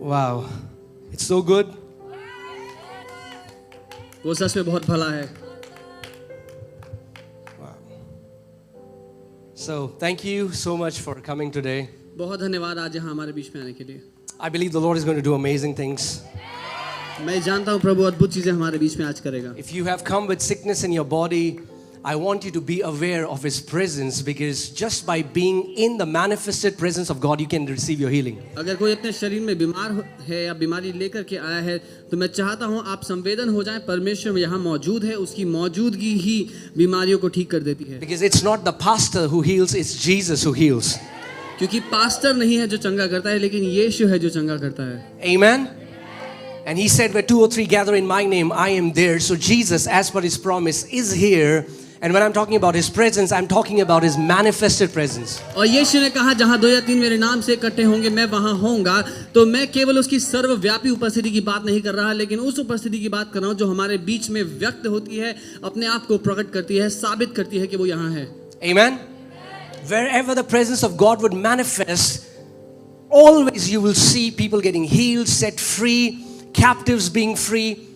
Wow, it's so good. वो सच में बहुत भला है. Wow. So, thank you so much for coming today. बहुत धन्यवाद आज यहाँ हमारे बीच में आने के लिए. I believe the Lord is going to do amazing things. मैं जानता हूँ प्रभु अद्भुत चीजें हमारे बीच में आज करेगा. If you have come with sickness in your body, I want you to be aware of His presence, because just by being in the manifested presence of God, you can receive your healing. अगर कोई अपने शरीर में बीमार है या बीमारी लेकर के आया है, तो मैं चाहता हूँ आप संवेदन हो जाएं. परमेश्वर यहाँ मौजूद है, उसकी मौजूदगी ही बीमारियों को ठीक कर देती है. Because it's not the pastor who heals, it's Jesus who heals. क्योंकि पास्टर नहीं है जो चंगा करता है, लेकिन यीशु है जो चंगा करता है. Amen. And He said, where two or three gather in my name, I am there. So Jesus, as per His promise, is here. And when I'm talking about His presence, I'm talking about His manifested presence. और यीशु ने कहा जहाँ दो या तीन मेरे नाम से इकट्ठे होंगे मैं वहाँ होऊंगा. तो मैं केवल उसकी सर्वव्यापी उपस्थिति की बात नहीं कर रहा, लेकिन उस उपस्थिति की बात कर रहा हूँ जो हमारे बीच में व्यक्त होती है, अपने आप को प्रकट करती है, साबित करती है कि वो यहाँ है. Amen. Wherever the presence of God would manifest, always you will see people getting healed, set free, captives being free.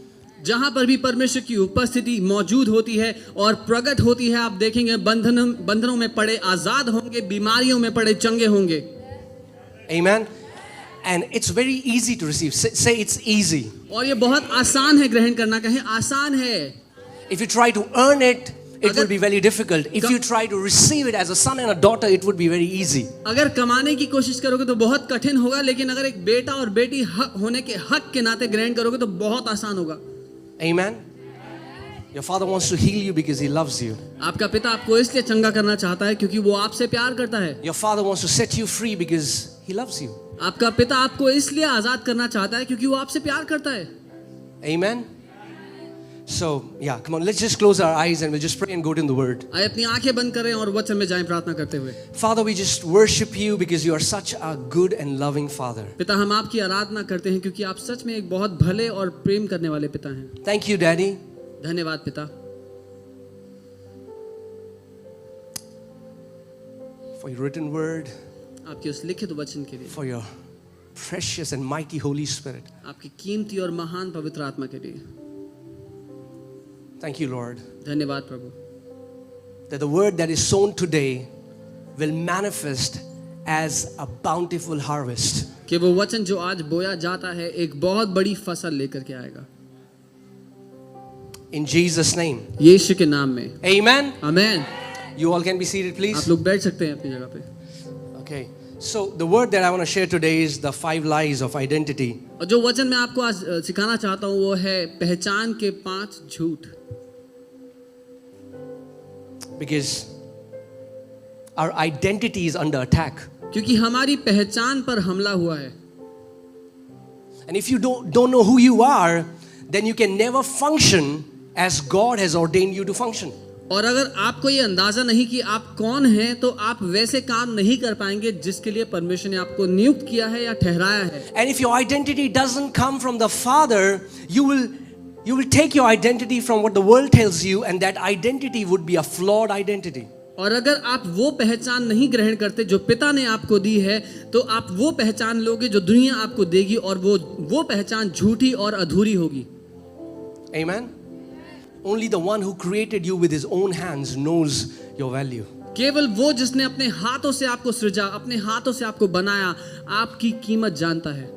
जहाँ पर भी परमेश्वर की उपस्थिति मौजूद होती है और प्रकट होती है, आप देखेंगे बंधनों में पड़े आजाद होंगे, बीमारियों में पड़े चंगे होंगे. Amen. And it's very easy to receive. Say it's easy. और ये बहुत आसान है ग्रहण करना. कहें आसान है. If you try to earn it, it will be very difficult. If you try to receive it as a son and a daughter, it would be very easy. अगर कमाने की कोशिश करोगे तो बहुत कठिन होगा, लेकिन अगर एक बेटा और बेटी होने के हक के नाते ग्रहण करोगे तो बहुत आसान होगा. Amen. Your father wants to heal you because he loves you. आपका पिता आपको इसलिए चंगा करना चाहता है क्योंकि वो आपसे प्यार करता है. Your father wants to set you free because he loves you. आपका पिता आपको इसलिए आजाद करना चाहता है क्योंकि वो आपसे प्यार करता है. Amen. So, yeah, come on, let's just close our eyes and we'll just pray and go to the word. आइए अपनी आंखें बंद करें और वचन में जाएं प्रार्थना करते हुए. Father, we just worship you because you are such a good and loving Father. पिता हम आपकी आराधना करते हैं क्योंकि आप सच में एक बहुत भले और प्रेम करने वाले पिता हैं. Thank you, Daddy. धन्यवाद पिता. For your written word. आपके उस लिखित वचन के लिए. For your precious and mighty Holy Spirit. आपकी कीमती और महान पवित्र आत्मा के लिए. Thank you, Lord. धन्यवाद प्रभु. That the word that is sown today will manifest as a bountiful harvest. कि वो वचन जो आज बोया जाता है एक बहुत बड़ी फसल लेकर के आएगा. In Jesus' name. यीशु के नाम में. Amen. Amen. You all can be seated, please. आप लोग बैठ सकते हैं अपनी जगह पे. Okay. So the word that I want to share today is the 5 lies of identity. और जो वचन मैं आपको आज सिखाना चाहता हूँ वो है पहचान के 5 झूठ. Because our identity is under attack. क्योंकि हमारी पहचान पर हमला हुआ है. And if you don't know who you are, then you can never function as God has ordained you to function. और अगर आपको ये अंदाजा नहीं कि आप कौन हैं, तो आप वैसे काम नहीं कर पाएंगे जिसके लिए परमेश्वर ने आपको नियुक्त किया है या ठहराया है. And if your identity doesn't come from the Father, you will take your identity from what the world tells you, and that identity would be a flawed identity. और अगर आप वो पहचान नहीं ग्रहण करते जो पिता ने आपको दी है, तो आप वो पहचान लोगे जो दुनिया आपको देगी, और वो पहचान झूठी और अधूरी होगी. Amen. Only the one who created you with his own hands knows your value. केवल वो जिसने अपने हाथों से आपको सृजा, अपने हाथों से आपको बनाया, आपकी कीमत जानता है.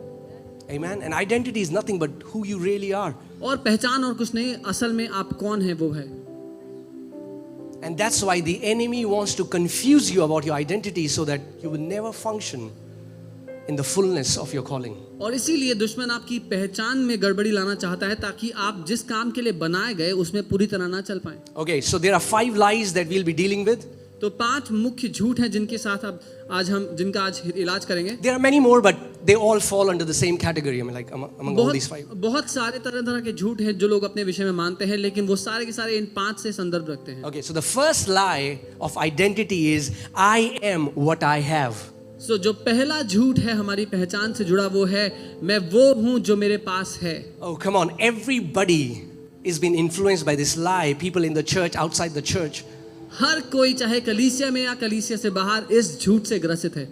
Amen. And identity is nothing but who you really are. और पहचान और कुछ नहीं, असल में आप कौन है वो है. And that's why the enemy wants to confuse you about your identity so that you will never function in the fullness of your calling. और इसीलिए दुश्मन आपकी पहचान में गड़बड़ी लाना चाहता है ताकि आप जिस काम के लिए बनाए गए उसमें पूरी तरह ना चल पाएं. Okay, so there are 5 lies that we'll be dealing with. तो 5 मुख्य झूठ हैं जिनके साथ जिनका आज इलाज करेंगे. There are many more, but they all fall under the same category. I mean, like among all these 5. बहुत सारे तरह के झूठ हैं जो लोग अपने विषय में मानते हैं, लेकिन वो सारे के सारे इन 5 से संदर्भ रखते हैं. Okay, so the first lie of identity is I am what I have. So जो पहला झूठ है हमारी पहचान से जुड़ा वो है मैं वो हूँ जो मेरे पास है. Oh, come on, everybody is being influenced by this lie. People in the church, outside the church. हर कोई चाहे कलीसिया में या कलीसिया से बाहर इस झूठ से ग्रसित है.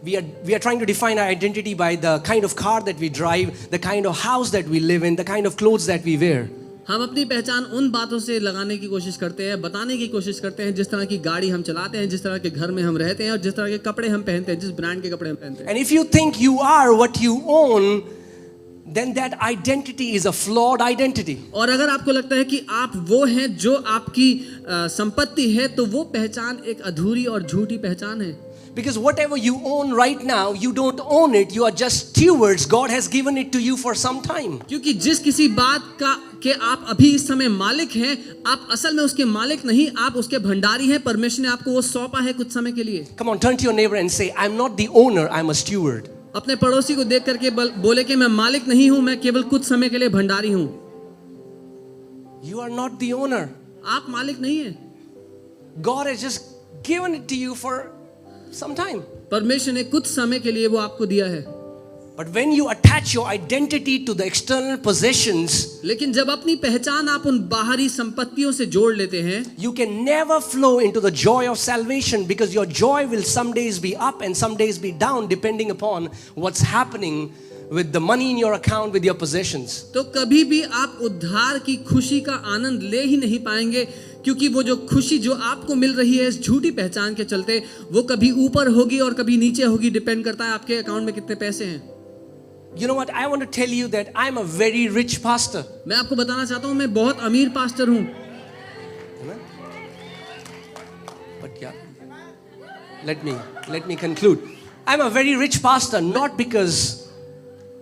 we are trying to define our identity by the kind of car that we drive, the kind of house that we live in, the kind of clothes that we wear. हम अपनी पहचान उन बातों से लगाने की कोशिश करते हैं, बताने की कोशिश करते हैं, जिस तरह की गाड़ी हम चलाते हैं, जिस तरह के घर में हम रहते हैं और जिस तरह के कपड़े हम पहनते हैं, जिस ब्रांड के कपड़े हम पहनते हैं. And if you think you are what you own, then that identity is a flawed identity. और अगर आपको लगता है कि आप वो हैं जो आपकी संपत्ति है, तो वो पहचान एक अधूरी और झूठी पहचान है. Because whatever you own right now, you don't own it, you are just stewards. God has given it to you for some time. क्योंकि जिस किसी बात का कि आप अभी इस समय मालिक हैं, आप असल में उसके मालिक नहीं, आप उसके भंडारी हैं. परमेश्वर ने आपको वो सौंपा है कुछ समय के लिए. Come on, turn to your neighbor and say, I'm not the owner, I'm a steward. अपने पड़ोसी को देख करके बोले कि मैं मालिक नहीं हूं, मैं केवल कुछ समय के लिए भंडारी हूं. You are not the owner. आप मालिक नहीं हैं. God has just given it to you for some time. परमेश्वर ने कुछ समय के लिए वो आपको दिया है. But when you attach your identity to the external possessions, लेकिन जब अपनी पहचान आप उन बाहरी संपत्तियों से जोड़ लेते हैं, you can never flow into the joy of salvation, because your joy will some days be up and some days be down depending upon what's happening with the money in your account, with your possessions. तो कभी भी आप उद्धार की खुशी का आनंद ले ही नहीं पाएंगे, क्योंकि वो जो खुशी जो आपको मिल रही है इस झूठी पहचान के चलते, वो कभी ऊपर होगी और कभी नीचे होगी. डिपेंड करता है आपके अकाउंट में कितने पैसे हैं. You know what? I want to tell you that I'm a very rich pastor. मैं आपको बताना चाहता हूँ मैं बहुत अमीर पास्टर हूँ. Amen? But yeah, let me conclude. I'm a very rich pastor, not because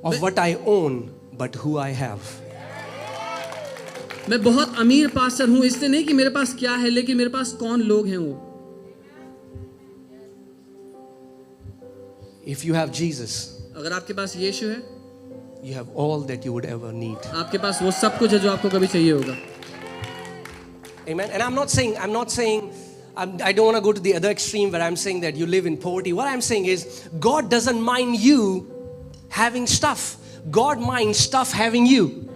of what I own, but who I have. मैं बहुत अमीर पास्टर हूँ इसलिए नहीं कि मेरे पास क्या है, लेकिन मेरे पास कौन लोग हैं वो. If you have Jesus, अगर आपके पास यीशु है, you have all that you would ever need. आपके पास वो सब कुछ है जो आपको कभी चाहिए होगा. Amen. And I'm not saying I don't want to go to the other extreme where I'm saying that you live in poverty. What I'm saying is God doesn't mind you having stuff. God minds stuff having you.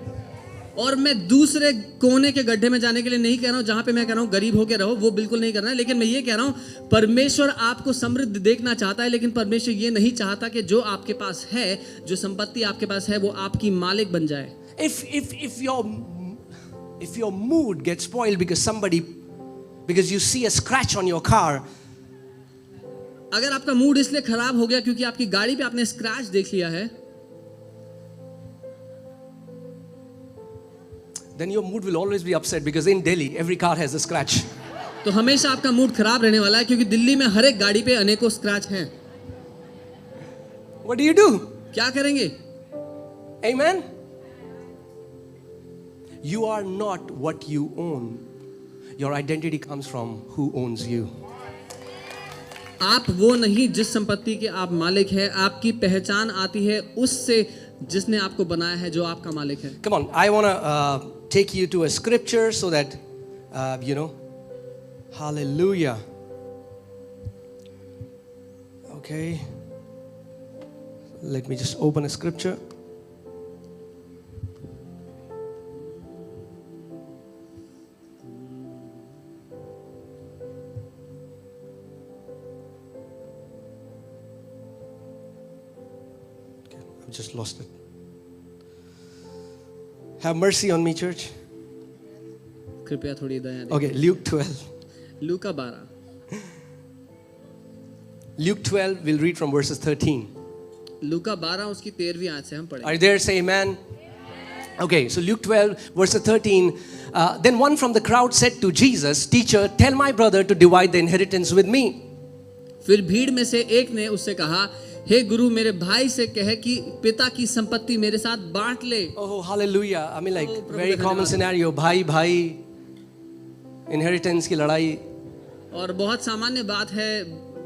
और मैं दूसरे कोने के गड्ढे में जाने के लिए नहीं कह रहा हूँ जहां पे मैं कह रहा हूँ गरीब होके रहो, वो बिल्कुल नहीं करना है. लेकिन मैं ये कह रहा हूँ परमेश्वर आपको समृद्ध देखना चाहता है, लेकिन परमेश्वर ये नहीं चाहता कि जो आपके पास है, जो संपत्ति आपके पास है, वो आपकी मालिक बन जाए. If your mood gets spoiled because you see a scratch on your car, अगर आपका मूड इसलिए खराब हो गया क्योंकि आपकी गाड़ी पे आपने स्क्रैच देख लिया है, then your mood will always be upset, because in Delhi every car has a scratch. तो हमेशा आपका मूड खराब रहने वाला है, क्योंकि दिल्ली में हर एक गाड़ी पे अनेकों स्क्रैच हैं. What do you do? क्या करेंगे? Amen. You are not what you own. Your identity comes from who owns you. आप वो नहीं जिस संपत्ति के आप मालिक हैं, आपकी पहचान आती है उससे जिसने आपको बनाया है, जो आपका मालिक है. Come on, I want to take you to a scripture so that hallelujah. Okay, let me just open a scripture. I've just lost it. Have mercy on me, church. कृपया थोड़ी दया दें. Okay, Luke 12. Luka 12. Luke 12, we'll read from verses 13. लूका 12 उसकी 13वीं आयत से हम पढ़ेंगे. Are you there? Say amen. Okay, so Luke 12, verse 13. Then one from the crowd said to Jesus, "Teacher, tell my brother to divide the inheritance with me." फिर भीड़ में से एक ने उससे कहा, हे गुरु, मेरे भाई से कह कि पिता की संपत्ति मेरे साथ बांट ले. Oh, hallelujah. I mean, like, Oh, very common scenario. भाई, inheritance की लड़ाई. और बहुत सामान्य बात है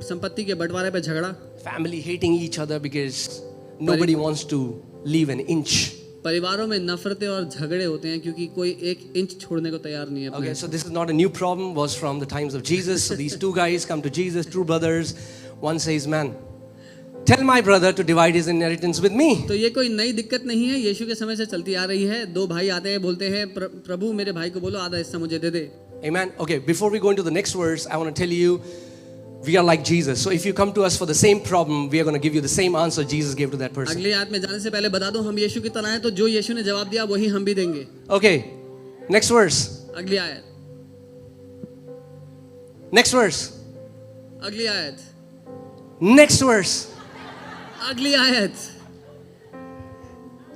संपत्ति के बंटवारे पे झगड़ा. Family hating each other because nobody wants to leave an inch. परिवारों में नफरतें और झगड़े होते हैं क्योंकि कोई एक इंच छोड़ने को तैयार नहीं है. Okay, so this is not a new problem. Was from the times of Jesus. So these two guys come to Jesus, two brothers. One says, "Man, tell my brother to divide his inheritance with me." तो ये कोई नई दिक्कत नहीं है, यीशु के समय से चलती आ रही है. दो भाई आते हैं, बोलते हैं प्रभु मेरे भाई को बोलो आधा हिस्सा मुझे दे दे. Amen. Okay, before we go into the next verse, I want to tell you, we are like Jesus. So if you come to us for the same problem, we are going to give you the same answer Jesus gave to that person. अगली आयत में जाने से पहले बता दूं, हम यीशु की तरह हैं, तो जो यीशु ने जवाब दिया वही हम भी देंगे. Okay, next verse. अगली आयत. Next verse. अगली आयत. Next verse. अगली आयत.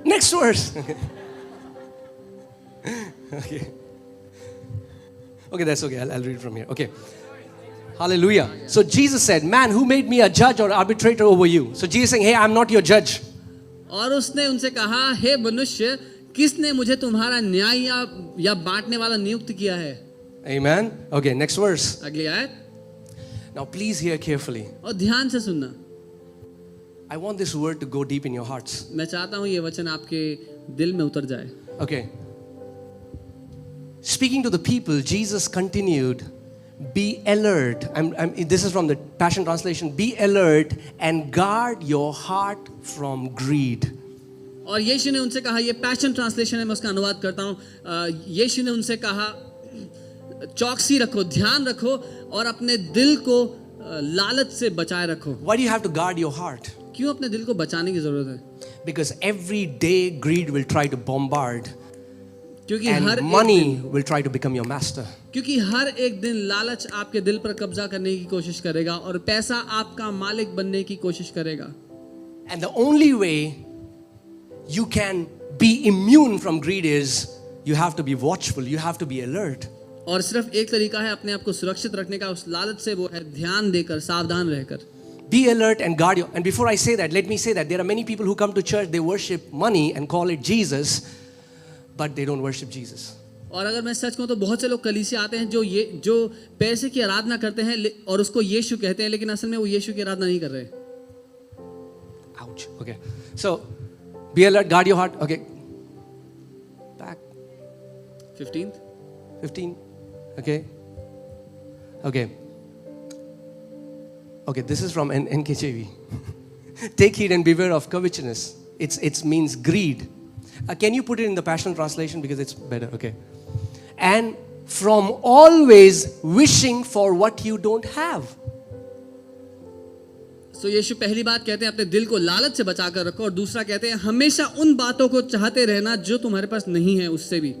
Next verse. Okay. Okay, that's okay. I'll read from here. Okay. Hallelujah. So Jesus said, man, who made me a judge or arbitrator over you? So Jesus saying, hey, I'm not your judge. और उसने उनसे कहा, हे मनुष्य, किसने मुझे तुम्हारा न्याय या बांटने वाला नियुक्त किया है? Amen. Okay, next verse. अगली आयत. Now please hear carefully. और ध्यान से सुनना. I want this word to go deep in your hearts. मैं चाहता हूँ ये वचन आपके दिल में उतर जाए. Okay. Speaking to the people, Jesus continued, be alert. This is from the Passion Translation. Be alert and guard your heart from greed. और यीशु ने उनसे कहा, ये पैशन ट्रांसलेशन है, मैं उसका अनुवाद करता हूँ. यीशु ने उनसे कहा, चौकसी रखो, ध्यान रखो और अपने दिल को लालच से बचाए रखो. Why do you have to guard your heart? क्यों अपने दिल को बचाने की जरूरत है? Because every day greed will try to bombard. क्योंकि And her money will try to become your master. क्योंकि हर एक दिन लालच आपके दिल पर कब्जा करने की कोशिश करेगा और पैसा आपका मालिक बनने की कोशिश करेगा. And the only way you can be immune from greed is you have to be watchful, you have to be alert. और सिर्फ एक तरीका है अपने आप को सुरक्षित रखने का उस लालच से, वो है ध्यान देकर, सावधान रहकर. Be alert and guard your. And before I say that, let me say that there are many people who come to church, they worship money and call it Jesus, but they don't worship Jesus. और अगर मैं सच कहूं तो बहुत से लोग कलीसिया आते हैं जो पैसे की आराधना करते हैं और उसको यीशु कहते हैं, लेकिन असल में वो यीशु की आराधना नहीं कर रहे. Ouch. Okay. So, be alert, guard your heart. Okay. Back. 15. Okay. Okay. Okay, this is from NKJV. Take heed and beware of covetousness. It means greed. Can you put it in the Passion Translation because it's better? Okay. And from always wishing for what you don't have. So यीशु पहली बात कहते हैं अपने दिल को लालच से बचा कर रखो, और दूसरा कहते हैं हमेशा उन बातों को चाहते रहना जो तुम्हारे पास नहीं है, उससे भी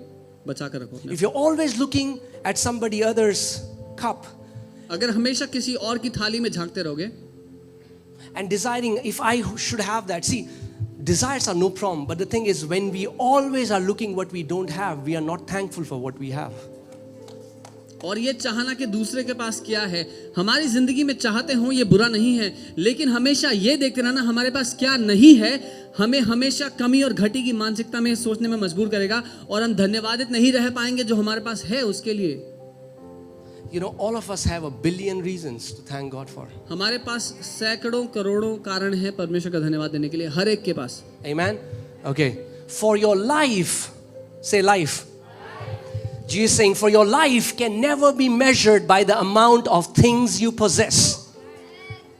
बचा कर रखो. If you're always looking at somebody else's cup, अगर हमेशा किसी और की थाली में झांकते रहोगे and desiring if I should have that. See, desires are no problem, but the thing is when we always are looking what we don't have, we are not thankful for what we have. और ये चाहना कि दूसरे के पास क्या है, हमारी जिंदगी में चाहते हो ये बुरा नहीं है, लेकिन हमेशा ये देखते रहना हमारे पास क्या नहीं है हमें हमेशा कमी और घटी की मानसिकता में सोचने में मजबूर करेगा, और हम धन्यवादित नहीं रह पाएंगे जो हमारे पास है उसके लिए. You know, all of us have a billion reasons to thank God for. हमारे पास सैकड़ों करोड़ों कारण है परमेश्वर का धन्यवाद देने के लिए, हर एक के पास. Amen. Okay. For your life, say life. Jesus is saying, for your life can never be measured by the amount of things you possess.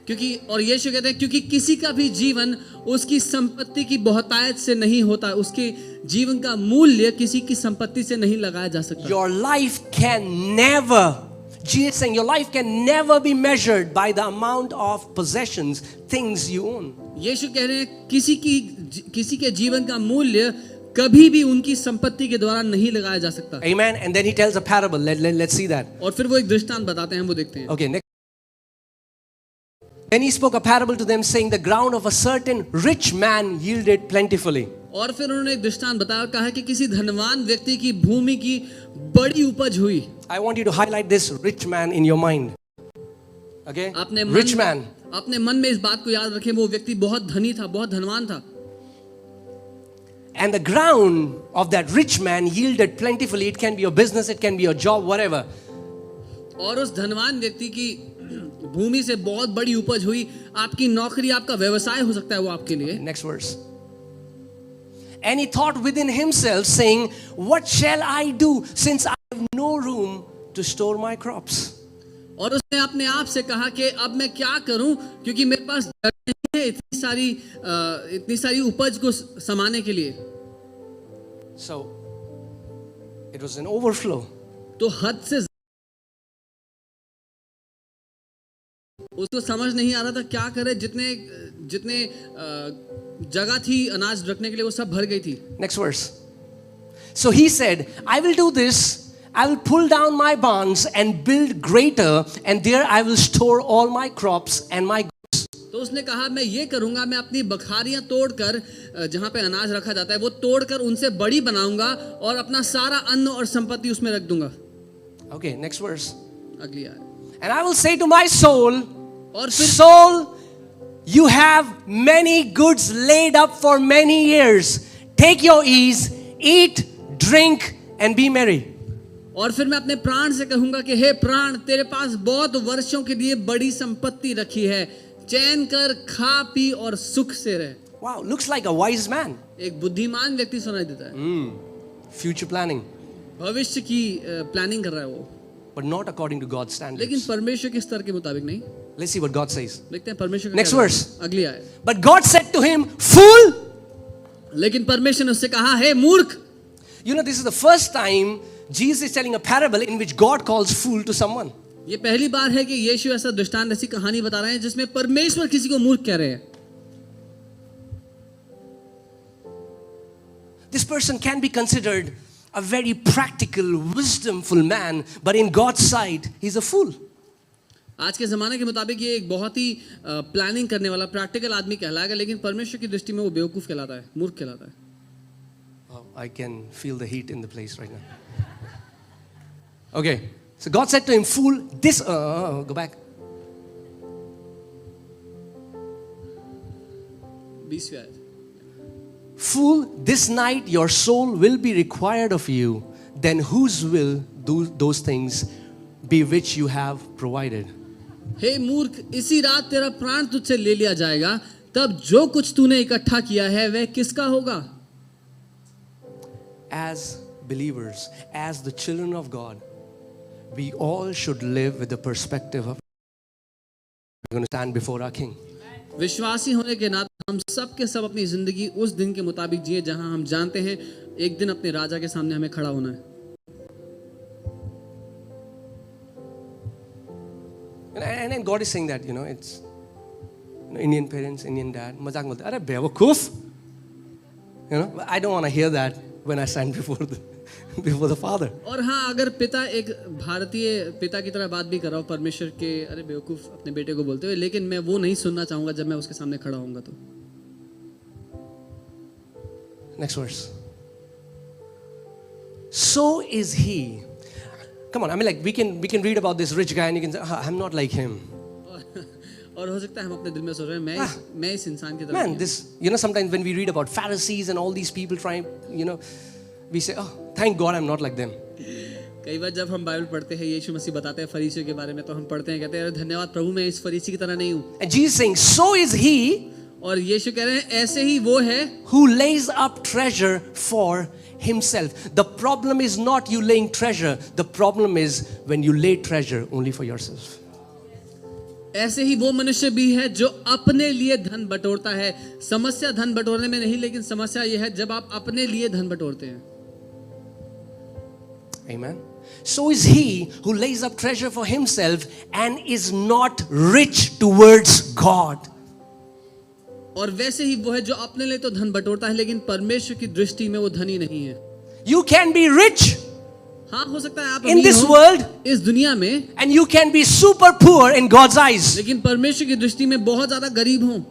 क्योंकि और यीशु कहते हैं क्योंकि किसी का भी जीवन उसकी संपत्ति की बहुतायत से नहीं होता, उसके जीवन का मूल्य किसी की संपत्ति से नहीं लगाया जा सकता. Your life can never, Jesus is saying, your life can never be measured by the amount of possessions, things you own. यीशु कह रहे हैं किसी के जीवन का मूल्य कभी भी उनकी संपत्ति के द्वारा नहीं लगाया जा सकता. Amen. And then he tells a parable. Let's see that. और फिर वो एक दृष्टांत बताते हैं, वो देखते हैं. Okay, next. Then he spoke a parable to them, saying, the ground of a certain rich man yielded plentifully. और फिर उन्होंने एक दृष्टांत बताया और कहा कि किसी धनवान व्यक्ति की भूमि की बड़ी उपज हुई. I want you to highlight this rich man in your mind. Okay? Rich man. अपने मन में इस बात को याद रखें, वो व्यक्ति बहुत धनी था, बहुत धनवान था. And the ground of that rich man yielded plentifully. It can be your business, it can be your job, whatever. और उस धनवान व्यक्ति की भूमि से बहुत बड़ी उपज हुई. आपकी नौकरी, आपका व्यवसाय हो सकता है वो आपके लिए. Next verse. And he thought within himself, saying, what shall I do since I have no room to store my crops? और उसने अपने आप से कहा कि अब मैं क्या करूं, क्योंकि मेरे पास जगह नहीं है इतनी सारी उपज को समाने के लिए. So it was an overflow. तो हद से उसको समझ नहीं आ रहा था क्या करे, जितने जितने जगह थी अनाज रखने के लिए वो सब भर गई थी. Next verse. So he said, I will do this. I will pull down my barns and build greater, and there I will store all my crops and my goods. तो उसने कहा मैं ये करूंगा, मैं अपनी बखारियां तोड़कर जहां पे अनाज रखा जाता है वो तोड़कर उनसे बड़ी बनाऊंगा और अपना सारा अन्न और संपत्ति उसमें रख दूंगा. Okay, next verse. अगली आयत. And I will say to my soul, और फिर soul, you have many goods laid up for many years. Take your ease, eat, drink, and be merry. और फिर मैं अपने प्राण से कहूंगा कि हे प्राण, तेरे पास बहुत वर्षों के लिए बड़ी संपत्ति रखी है, चैन कर, खा पी और सुख से रह. Wow, looks like a wise man. एक बुद्धिमान व्यक्ति सुनाई देता है. Future planning, भविष्य की प्लानिंग कर रहा है वो, but not according to God's standards. लेकिन परमेश्वर के स्तर के मुताबिक नहीं. Let's see what God says. देखते हैं परमेश्वर का Next क्या verse. कहता है. अगली आयत. But God said to him, fool. लेकिन परमेश्वर ने उससे कहा, हे मूर्ख. You know, this is the first time Jesus is telling a parable in which God calls fool to someone. ये पहली बार है कि यीशु ऐसा दृष्टांत, ऐसी कहानी बता रहे हैं जिसमें परमेश्वर किसी को मूर्ख कह रहे हैं. This person can be considered a very practical, wisdomful man, but in God's sight, he's a fool. आज के ज़माने के मुताबिक ये एक बहुत ही प्लानिंग करने वाला प्रैक्टिकल आदमी कहलाएगा, लेकिन परमेश्वर की दृष्टि में वो बेवकूफ़ कहलाता है, मूर्ख कहलाता है. Oh, I can feel the heat in the place right now. Okay, so God said to him, fool, this, go back. 20वीं आयत. Fool, this night your soul will be required of you. Then whose will do those things be which you have provided? हे मूर्ख, इसी रात तेरा प्राण तुझसे ले लिया जाएगा, तब जो कुछ तूने इकट्ठा किया है वह किसका होगा? As believers, as the children of God, we all should live with the perspective of we're going to stand before our King. विश्वासी होने के नाते हम सब के सब अपनी जिंदगी उस दिन के मुताबिक जिए जहां हम जानते हैं एक दिन अपने राजा के सामने हमें खड़ा होना है. And then God is saying that, it's Indian parents, Indian dad, मजाक बोलते, अरे बेवकूफ, I don't want to hear that when I stand before the Father. और हाँ, अगर पिता एक भारतीय पिता की तरह बात भी कर रहा हो परमेश्वर के, अरे बेवकूफ अपने बेटे को बोलते हुए, लेकिन मैं वो नहीं सुनना चाहूंगा जब मैं उसके सामने खड़ा होऊंगा. तो Next verse. So is he. Come on, I mean, like we can read about this rich guy and you can say, I'm not like him. और हो सकता है हम अपने दिल में सोच रहे हैं मैं इस इंसान की तरह. Man, this, sometimes when we read about Pharisees and all these people trying, we say, oh, thank God I'm not like them. कई बार जब हम बाइबल पढ़ते हैं, यीशु मसीह बताते हैं फरीसियों के बारे में, तो हम पढ़ते हैं, कहते हैं धन्यवाद प्रभु, मैं इस फरीसी की तरह नहीं हूँ. And Jesus saying, so is he. और यीशु कह रहे हैं ऐसे ही वो है who lays up treasure for himself. The problem is not you laying treasure. The problem is when you lay treasure only for yourself. ऐसे ही वो मनुष्य भी है जो अपने लिए धन बटोरता है. समस्या धन बटोरने में नहीं, लेकिन समस्या ये है जब आप अपने लिए धन बटोरते हैं. Amen. So is he who lays up treasure for himself and is not rich towards God. और वैसे ही वो है जो अपने लिए तो धन बटोरता है, लेकिन परमेश्वर की दृष्टि में वो धनी नहीं है. You can be rich. हाँ, हो सकता है आप in this world, इस दुनिया में, and you can be super poor in God's eyes. लेकिन परमेश्वर की दृष्टि में बहुत ज्यादा गरीब हो.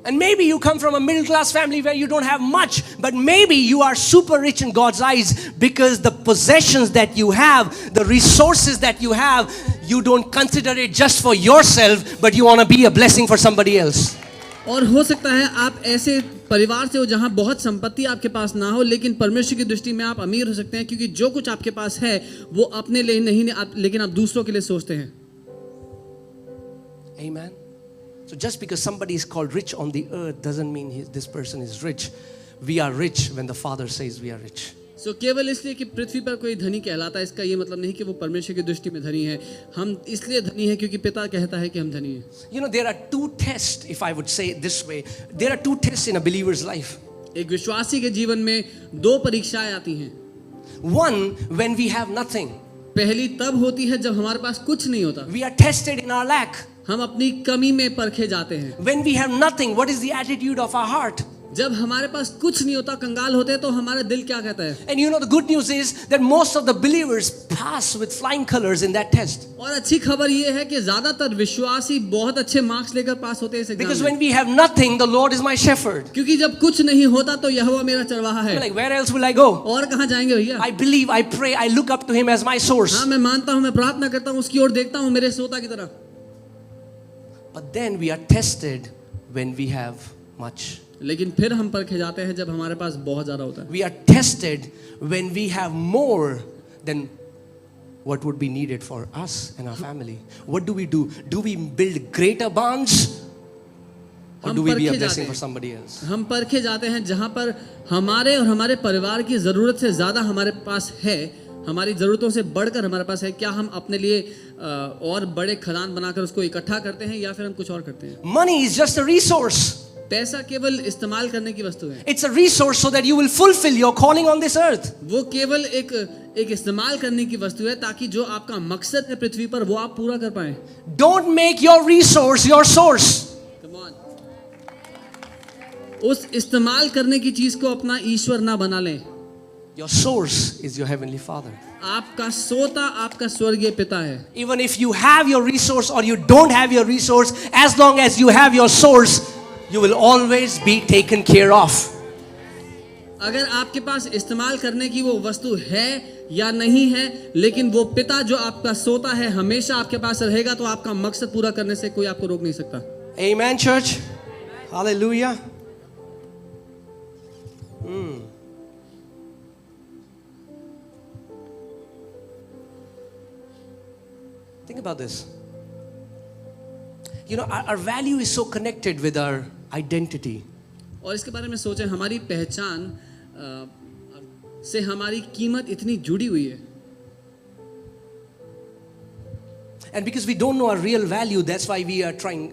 And maybe you come from a middle class family where you don't have much, but maybe you are super rich in God's eyes because the possessions that you have, the resources that you have, you don't consider it just for yourself, but you want to be a blessing for somebody else. और हो सकता है आप ऐसे परिवार से हो जहां बहुत संपत्ति आपके पास ना हो, लेकिन परमेश्वर की दृष्टि में आप अमीर हो सकते हैं, क्योंकि जो कुछ आपके पास है वो अपने लिए नहीं, लेकिन आप दूसरों के लिए सोचते हैं. Amen. So just because somebody is called rich on the earth doesn't mean this person is rich. We are rich when the Father says we are rich. So केवल इसलिए कि पृथ्वी पर कोई धनी कहलाता है, इसका ये मतलब नहीं कि वो परमेश्वर की दृष्टि में धनी है. हम इसलिए धनी है क्योंकि पिता कहता है कि हम धनी हैं. There are two tests, if I would say it this way. There are two tests in a believer's life. एक विश्वासी के जीवन में दो परीक्षाएं आती हैं. One, when we have nothing. पहली तब होती है जब हमारे पास कुछ नहीं होता। We are tested in our lack. हम अपनी कमी में परखे जाते हैं। When we have nothing, what is the attitude of our heart? जब हमारे पास कुछ नहीं होता, कंगाल होते हैं, तो हमारा दिल क्या कहता है? And you know, the good news is that most of the believers pass with flying colors in that test. और अच्छी खबर ये है कि ज्यादातर विश्वासी बहुत अच्छे मार्क्स लेकर पास होते हैं इस Because एग्जाम में। when we have nothing, the Lord is my shepherd. क्योंकि जब कुछ नहीं होता तो यहोवा मेरा चरवाहा I'm है। like, where else will I go? और कहाँ जाएंगे भैया? I believe, I pray, I look up to Him as my source. हाँ, मैं मानता हूँ, मैं प्रार्थना करता हूँ, उसकी ओर देखता हूँ मेरे सोता की तरह। But then we are tested when we have much. लेकिन फिर हम परखे जाते हैं जब हमारे पास बहुत ज्यादा होता है। We are tested when we have more than what would be needed for us and our family. What do we do? Do we build greater bonds? Or do we be a blessing for somebody else? हम परखे जाते हैं जहां पर हमारे और हमारे परिवार की जरूरत से ज्यादा हमारे पास है, हमारी जरूरतों से बढ़कर हमारे पास है। क्या हम अपने लिए और बड़े खदान बनाकर उसको इकट्ठा करते हैं या फिर हम कुछ और करते हैं? Money is just a resource. पैसा केवल इस्तेमाल करने की वस्तु है। It's a resource so that you will fulfill your calling on this earth. वो केवल एक इस्तेमाल करने की वस्तु है ताकि जो आपका मकसद है पृथ्वी पर वो आप पूरा कर पाए। Don't make your resource your source. Come on. उस इस्तेमाल करने की चीज को अपना ईश्वर ना बना लें। Your source is your heavenly Father. आपका सोता आपका स्वर्गीय पिता है। Even if you have your resource or you don't have your resource, as long as you have your source, you will always be taken care of. अगर आपके पास इस्तेमाल करने की वो वस्तु है या नहीं है, लेकिन वो पिता जो आपका सोता है हमेशा आपके पास रहेगा, तो आपका मकसद पूरा करने से कोई आपको रोक नहीं सकता। Amen, church. Hallelujah. Think about this. You know, our value is so connected with our identity. और इसके बारे में सोचें, हमारी पहचान से हमारी कीमत इतनी जुड़ी हुई है। And because we don't know our real value, that's why we are trying.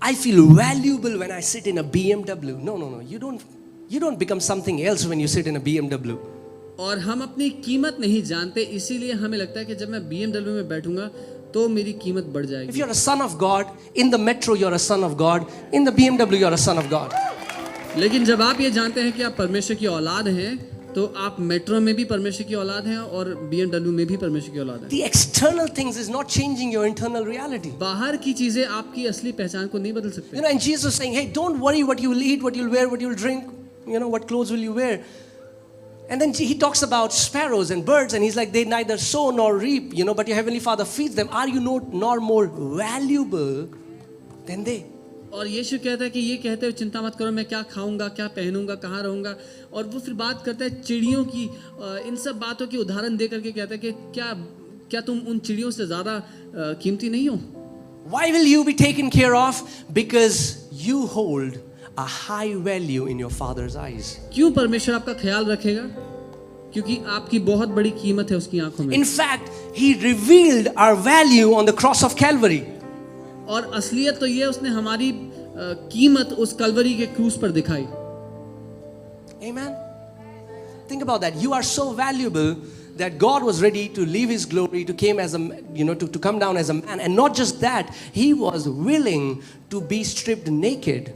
I feel valuable when I sit in a BMW. No. You don't become something else when you sit in a BMW. और हम अपनी कीमत नहीं जानते, इसीलिए हमें लगता है कि जब मैं BMW में बैठूंगा तो मेरी कीमत बढ़ If जाएगी। you're a son of God, in the metro you're a son of God, in the BMW you're a son of God. लेकिन जब आप ये जानते हैं कि आप परमेश्वर की औलाद हैं, तो आप मेट्रो में भी परमेश्वर की औलाद हैं और BMW में भी परमेश्वर की औलाद हैं। The external things is not changing your internal reality. बाहर की चीजें आपकी असली पहचान को नहीं बदल सकते। You know, and Jesus was saying, hey, don't worry what you will eat, what you'll wear, what you'll drink, you know, what clothes will you wear. And then he talks about sparrows and birds, and he's like, they neither sow nor reap, you know, but your heavenly Father feeds them. Are you not more valuable than they? और यीशु कहता है कि ये कहते हुए चिंता मत करो, मैं क्या खाऊंगा, क्या पहनूंगा, कहाँ रहूंगा। और वो फिर बात करता है चिड़ियों की, इन सब बातों की उदाहरण दे करके कहता है कि क्या तुम उन चिड़ियों से ज्यादा कीमती नहीं हो? Why will you be taken care of? Because you hold a high value in your Father's eyes. क्यों परमेश्वर आपका ख्याल रखेगा? क्योंकि आपकी बहुत बड़ी कीमत है उसकी आंखों में। In fact, He revealed our value on the cross of Calvary. और असलियत तो ये उसने हमारी कीमत उस कलवरी के क्रूस पर दिखाई। Amen. Think about that. You are so valuable that God was ready to leave His glory to came as a, you know, to come down as a man, and not just that, He was willing to be stripped naked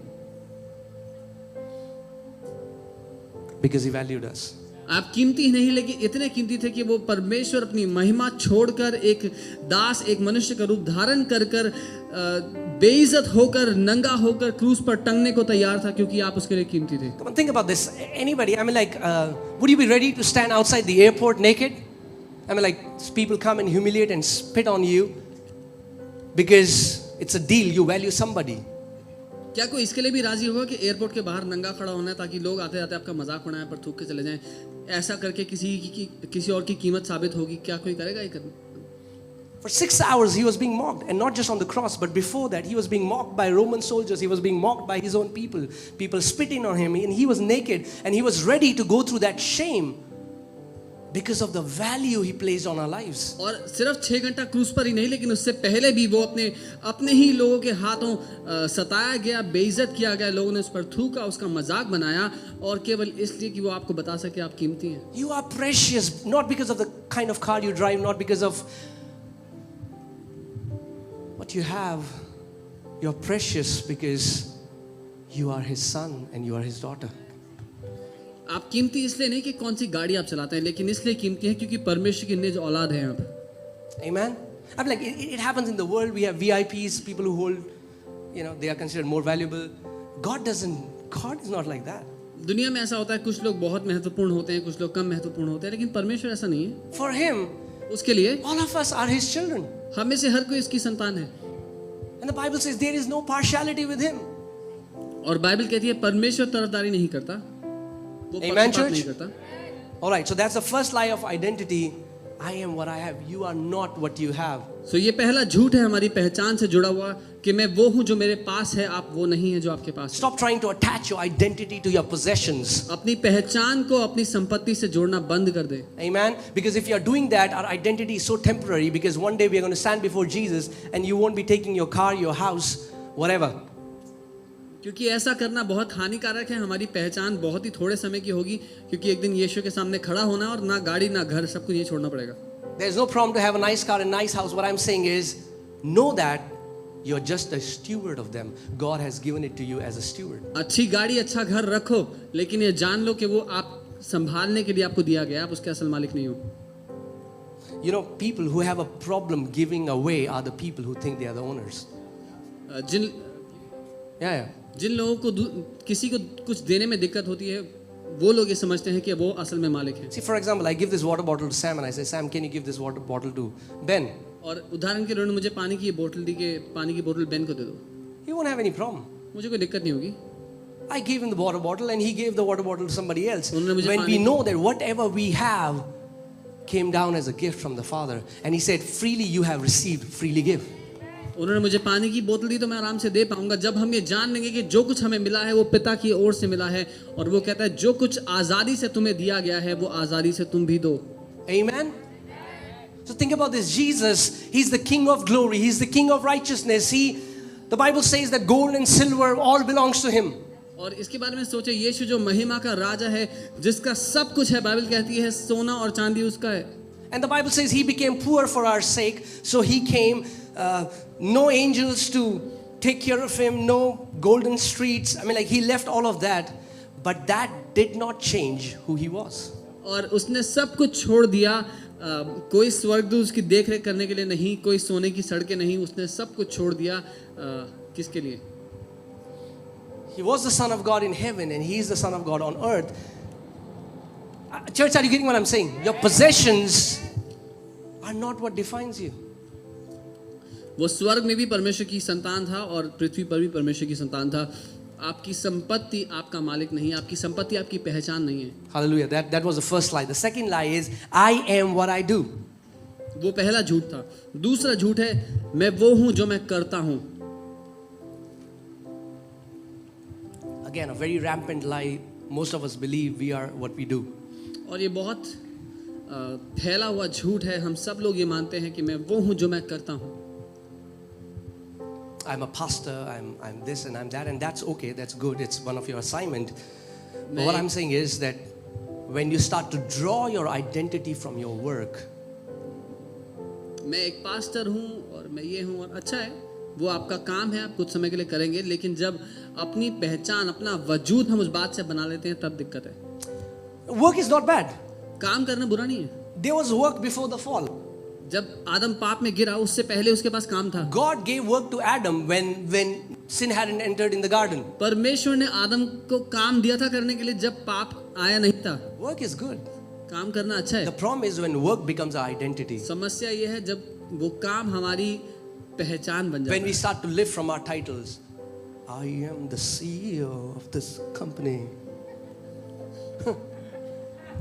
because He valued us. आप कीमती नहीं, लेकिन इतने कीमती थे कि वो परमेश्वर अपनी महिमा छोड़कर एक दास, एक मनुष्य का रूप धारण कर बेइज्जत होकर, नंगा होकर क्रूस पर टंगने को तैयार था, क्योंकि आप उसके लिए कीमती थे। Come on, think about this. Anybody, I mean, like, would you be ready to stand outside the airport naked? I mean, like, people come and humiliate and spit on you because it's a deal, you value somebody. क्या कोई इसके लिए भी राजी होगा कि airport के बाहर नंगा खड़ा होना है ताकि लोग आते जाते आपका मजाक उड़ाएं पर थूक के चले जाएं? ऐसा करके किसी और की कीमत साबित होगी? क्या कोई करेगा ये करना? For 6 hours he was being mocked, and not just on the cross, but before that he was being mocked by Roman soldiers. He was being mocked by his own people. People spitting on him, and he was naked, and he was ready to go through that shame because of the value He placed on our lives. और सिर्फ 6 घंटा cruise पर ही नहीं, लेकिन उससे पहले भी वो अपने ही लोगों के हाथों सताया गया, बेइज्जत किया गया, लोगों ने उस पर थूका, उसका मजाक बनाया, और केवल इसलिए कि वो आपको बता सके आप कीमती हैं. You are precious, not because of the kind of car you drive, not because of what you have. You're precious because you are His son and you are His daughter. आप कीमती इसलिए नहीं कि कौन सी गाड़ी आप चलाते हैं, लेकिन इसलिए कीमती हैं क्योंकि परमेश्वर की निज औलाद हैं आप. Amen. I'm like, it happens in the world. We have VIPs, people who hold, they are considered more valuable. God is not like that. दुनिया में ऐसा होता है, कुछ लोग बहुत महत्वपूर्ण होते हैं, कुछ लोग कम महत्वपूर्ण होते हैं, लेकिन परमेश्वर ऐसा नहीं है. For Him, उसके लिए all of us are His children. हम में से हर कोई इसकी संतान है. And the Bible says there is no partiality with Him. और बाइबल कहती है परमेश्वर तरफदारी नहीं करता, वो Amen, पक्षपात नहीं church? करता. All right, so that's the first lie of identity. I am what I have. You are not what you have. सो ये पहला झूठ है हमारी पहचान से जुड़ा हुआ कि मैं वो हूँ जो मेरे पास है, आप वो नहीं है जो आपके पास है. Stop trying to attach your identity to your possessions. अपनी पहचान को अपनी संपत्ति से जोड़ना बंद कर दे. Amen. Because if you are doing that, our identity is so temporary. Because one day we are going to stand before Jesus, and you won't be taking your car, your house, whatever. क्योंकि ऐसा करना बहुत हानिकारक है. हमारी पहचान बहुत ही थोड़े समय की होगी, क्योंकि एक दिन यीशु के सामने खड़ा होना और ना गाड़ी ना घर सब कुछ यही छोड़ना पड़ेगा. There is no problem to have a nice car and nice house. What I'm saying is, know that you're just a steward of them. God has given it to you as a steward. अच्छी गाड़ी अच्छा घर रखो, लेकिन ये जान लो कि वो आप संभालने के लिए आपको दिया गया, आप उसके असल मालिक नहीं हो. People who have a problem giving away are the people who think they are the owners. Yeah. जिन लोगों को किसी को कुछ देने में दिक्कत होती है, वो लोग ये समझते हैं कि वो असल में मालिक हैं. See, for example, I give this water bottle to Sam and I say, Sam, can you give this water bottle to Ben? और उदाहरण के लिए उन्होंने मुझे पानी की बोतल दी कि पानी की बोतल बेन को दे दो. He won't have any problem. मुझे कोई दिक्कत नहीं होगी. I gave him the water bottle and he gave the water bottle to somebody else. उन्होंने मुझे When we know that whatever we have came down as a gift from the Father, and He said, freely you have received, freely give. उन्होंने मुझे पानी की बोतल दी तो मैं आराम से दे पाऊंगा. जब हम ये जान लेंगे कि जो कुछ हमें मिला है वो पिता की ओर से मिला है, और वो कहता है जो कुछ आजादी से तुम्हें दिया गया है वो आजादी से तुम भी दो. Amen. So think about this. Jesus, He's the King of glory. He's the King of righteousness. The Bible says that gold and silver all belongs to Him. और इसके बारे में सोचे, यीशु जो महिमा का राजा है, जिसका सब कुछ है, बाइबल कहती है सोना और चांदी उसका है. And the Bible says He became poor for our sake. So He came, no angels to take care of Him, no golden streets. He left all of that. But that did not change who He was. और उसने सब कुछ छोड़ दिया. कोई स्वर्गदूत उसकी देखरेख करने के लिए नहीं, कोई सोने की सड़कें नहीं, उसने सब कुछ छोड़ दिया. किसके लिए? He was the Son of God in heaven and He is the Son of God on earth. Church, are you getting what I'm saying? Your possessions are not what defines you. वो स्वर्ग में भी परमेश्वर की संतान था और पृथ्वी पर भी परमेश्वर की संतान था. आपकी संपत्ति आपका मालिक नहीं, आपकी संपत्ति आपकी पहचान नहीं है. Hallelujah. That was the first lie. The second lie is, I am what I do. वो पहला झूठ था. दूसरा झूठ है, मैं वो हूं जो मैं करता हूं. Again, a very rampant lie. Most of us believe we are what we do. और ये बहुत फैला हुआ झूठ है. हम सब लोग ये मानते हैं कि मैं वो हूं जो मैं करता हूं. I'm a pastor, I'm this and I'm that, and that's okay, that's good, it's one of your assignment. But what I'm saying is that when you start to draw your identity from your work, मैं एक pastor हूं और मैं ये हूं, और अच्छा है, वो आपका काम है, आप कुछ समय के लिए करेंगे, लेकिन जब अपनी पहचान, अपना वजूद हम उस बात से बना लेते हैं, तब दिक्कत है. work is not bad. काम करना बुरा नहीं है. There was work before the fall. जब आदम पाप में गिरा, उससे पहले उसके पास काम था. God gave work to Adam when sin hadn't entered in the garden. परमेश्वर ने आदम को काम दिया था करने के लिए जब पाप आया नहीं था. Work is good. काम करना अच्छा है. The problem is when work becomes our identity. समस्या ये है जब वो काम हमारी पहचान बन जाता है. When we start to live from our titles, I am the CEO of this company.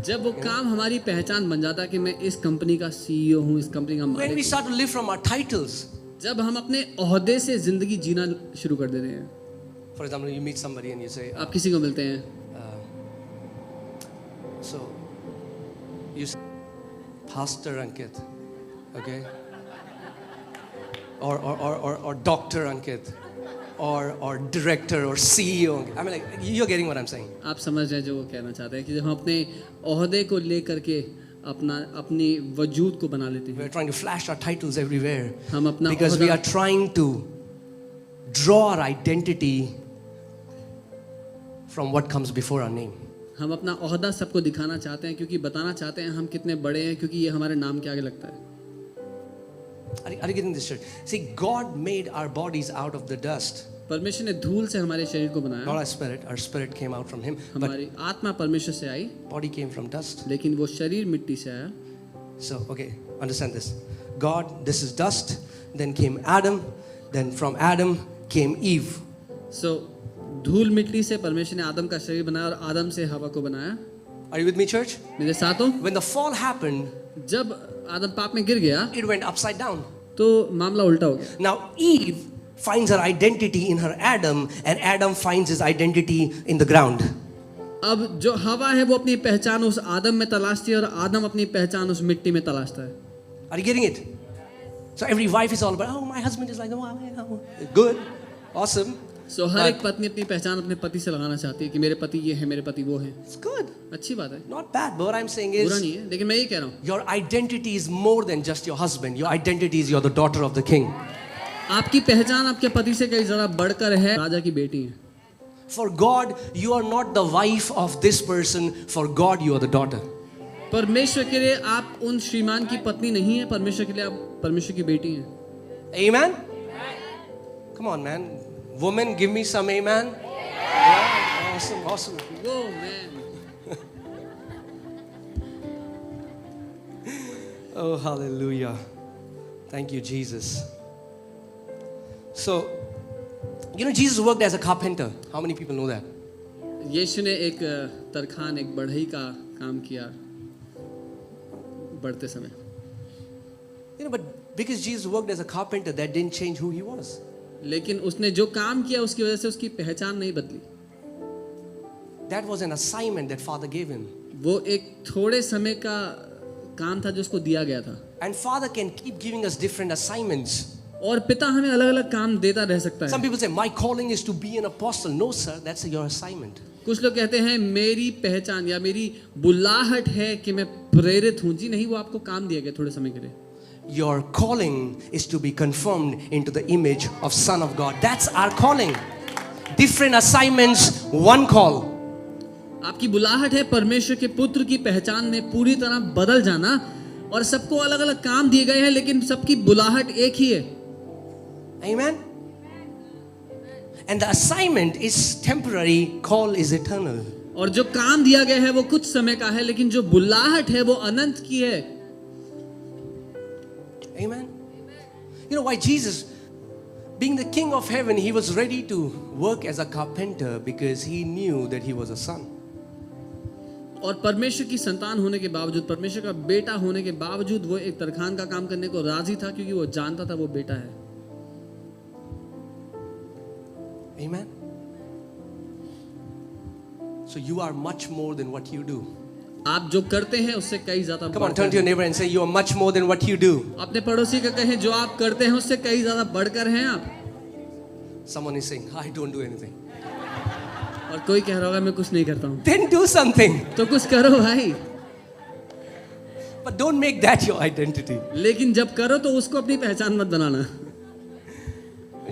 जब वो काम हमारी पहचान बन जाता है कि मैं इस कंपनी का सीईओ हूँ, इस कंपनी का When we मालिक. start to live from our titles, जब हम अपने ओहदे से जिंदगी जीना शुरू कर देते हैं. for example, you meet somebody and you say, आप किसी को मिलते हैं, so you say, Pastor Ankit, okay? Or Dr. Ankit, or Director or CEO. I mean, like, you're getting what I'm saying. आप समझ रहे हैं जो वो कहना चाहते हैं कि जब हम अपने ओहदे को लेकर के अपनी वजूद को बना लेते हैं, We're trying to flash our titles everywhere हम अपना because we ओहदा are trying to draw our identity from what comes before our name. हम अपना ओहदा सबको दिखाना चाहते हैं, क्योंकि बताना चाहते हैं हम कितने बड़े हैं, क्योंकि ये हमारे नाम के आगे लगता है। Are you getting this straight? See, God made our bodies out of the dust. परमेश्वर ने धूल से हमारे शरीर को बनाया, Not our spirit. Our spirit came out from Him, but हमारी आत्मा परमेश्वर से आई, body came from dust. लेकिन वो शरीर मिट्टी से आया। So, okay, understand this. God, this is dust. Then came Adam. Then from Adam came Eve. सो धूल मिट्टी से परमेश्वर ने आदम का शरीर बनाया और आदम से हवा को बनाया। Are you with me, church? मेरे साथ हो? When the fall happened, जब आदम पाप में गिर गया it went upside down. तो मामला उल्टा हो गया। Now, Eve finds her identity in her Adam, and Adam finds his identity in the ground. अब जो हवा है वो अपनी पहचान उस आदम में तलाशती है और आदम अपनी पहचान उस मिट्टी में तलाशता है। Are you getting it? So every wife is all about, oh, my husband is like, oh, good, awesome. सो हर एक पत्नी अपनी पहचान अपने पति से लगाना चाहती है कि मेरे पति ये है, मेरे पति वो है। It's good, अच्छी बात है, not bad. But what I'm saying बुरा is, नहीं है, लेकिन मैं ये कह रहा हूँ your identity is more than just your husband. Your identity is you're the daughter of the king. आपकी पहचान आपके पति से कई ज़्यादा बढ़कर है, राजा की बेटी है। For God, you are not the wife of this person. For God, you are the daughter. परमेश्वर के लिए आप उन श्रीमान की पत्नी नहीं है, परमेश्वर के लिए आप परमेश्वर की बेटी हैं। Amen? Come on, man. Woman, give me some amen. Yeah, awesome, awesome. वो man Oh, hallelujah. Thank you, Jesus. So, you know, Jesus worked as a carpenter. How many people know that? यीशु ने एक तरखान, एक बढ़ई का काम किया बढ़ते समय। You know, but because Jesus worked as a carpenter, that didn't change who he was. लेकिन उसने जो काम किया उसकी वजह से उसकी पहचान नहीं बदली। That was an assignment that Father gave him. वो एक थोड़े समय का काम था जो उसको दिया गया था, And Father can keep giving us different assignments. और पिता हमें अलग अलग काम देता रह सकता Some है। people say, my calling is to be an apostle. No, sir, that's your assignment. कुछ लोग कहते हैं मेरी पहचान या मेरी बुलाहट है कि मैं प्रेरित हूँ। जी नहीं, वो आपको काम दिया गया थोड़े समय के लिए। Your calling is to be conformed into the image of Son of God. That's our calling. Different assignments, one call. आपकी बुलाहट है परमेश्वर के पुत्र की पहचान में पूरी तरह बदल जाना, और सबको अलग अलग काम दिए गए हैं लेकिन सबकी बुलाहट एक ही है। Amen? And the assignment is temporary, call is eternal. और जो काम दिया गया है वो कुछ समय का है, लेकिन जो बुलाहट है वो अनंत की है। Amen? You know why Jesus, being the King of heaven, he was ready to work as a carpenter because he knew that he was a son. और परमेश्वर की संतान होने के बावजूद, परमेश्वर का बेटा होने के बावजूद वो एक तरखान का काम करने को राजी था, क्योंकि वो जानता था वो बेटा है। Amen? So you are much more than what you do. आप जो करते हैं उससे कई ज्यादा Come on, बढ़कर turn to your neighbor and say, you are much more than what you do. अपने पड़ोसी का कहें जो आप करते हैं उससे कई ज्यादा बढ़कर हैं आप। Someone is saying, I don't do anything. और कोई कह रहा होगा मैं कुछ नहीं करता हूँ। Then do something. तो कुछ करो भाई, But don't make that your identity. लेकिन जब करो तो उसको अपनी पहचान मत बनाना।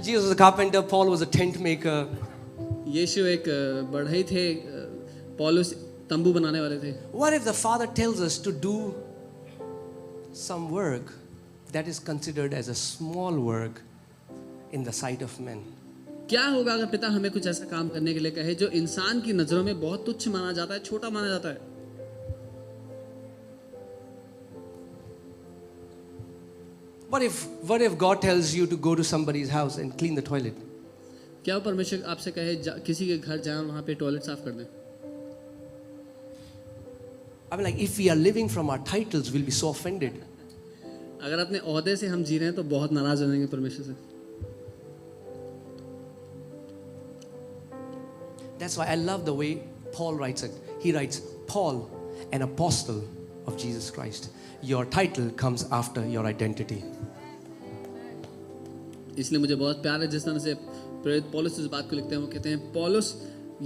Jesus was a carpenter, Paul was a tent maker. यीशु एक बढ़ई थे, पौलुस तंबू बनाने वाले थे। What if the Father tells us to do some work that is considered as a small work in the sight of men? क्या होगा अगर पिता हमें कुछ ऐसा काम करने के लिए कहे जो इंसान की नजरों में बहुत तुच्छ माना जाता है, छोटा माना जाता है? What if God tells you to go to somebody's house and clean the toilet? क्या वो परमेश्वर आपसे कहे किसी के घर जाएं वहां पे टॉयलेट साफ कर दें? I mean, like, if we are living from our titles, we'll be so offended. अगर अपने ओहदे से हम जी रहे हैं तो बहुत नाराज हो जाएंगे परमेश्वर से। That's why I love the way Paul writes it. He writes, Paul, an apostle of Jesus Christ. Your title comes after your identity. इसलिए मुझे बहुत प्यार है जिस तरह से प्रेरित पौलुस इस बात को लिखते हैं। वो कहते हैं पौलुस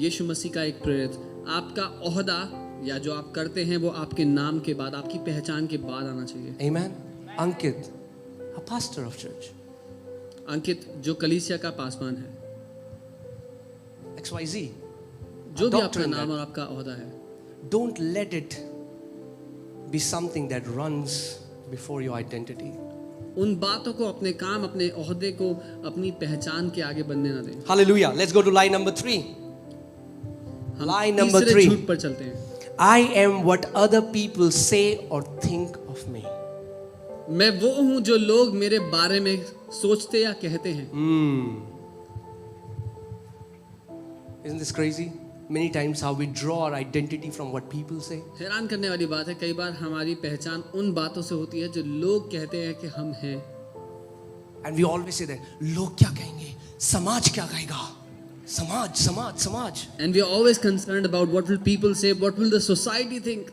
यीशु मसीह का एक प्रेरित, आपका ओहदा या जो आप करते हैं वो आपके नाम के बाद, आपकी पहचान के बाद आना चाहिए। Amen. Ankit, a pastor of church. अंकित जो कलीसिया का पासवान है, XYZ. जो भी doctor आपका in नाम that. और आपका ओहदा है, Don't let it be something that runs before your identity. उन बातों को, अपने काम, अपने ओहदे को अपनी पहचान के आगे बढ़ने ना दें। Hallelujah. Let's go to lie number 3. हम Lie number तीसरे 3. झूठ पर चलते हैं। I am what other people say or think of me. मैं वो हूं जो लोग मेरे बारे में सोचते या कहते हैं। Isn't this crazy? Many times how we draw our identity from what people say. हैरान करने वाली बात है, कई बार हमारी पहचान उन बातों से होती है जो लोग कहते हैं कि हम हैं। And we always say that, लोग क्या कहेंगे? समाज क्या कहेगा? समाज, समाज, समाज. And we are always concerned about what will people say, what will the society think.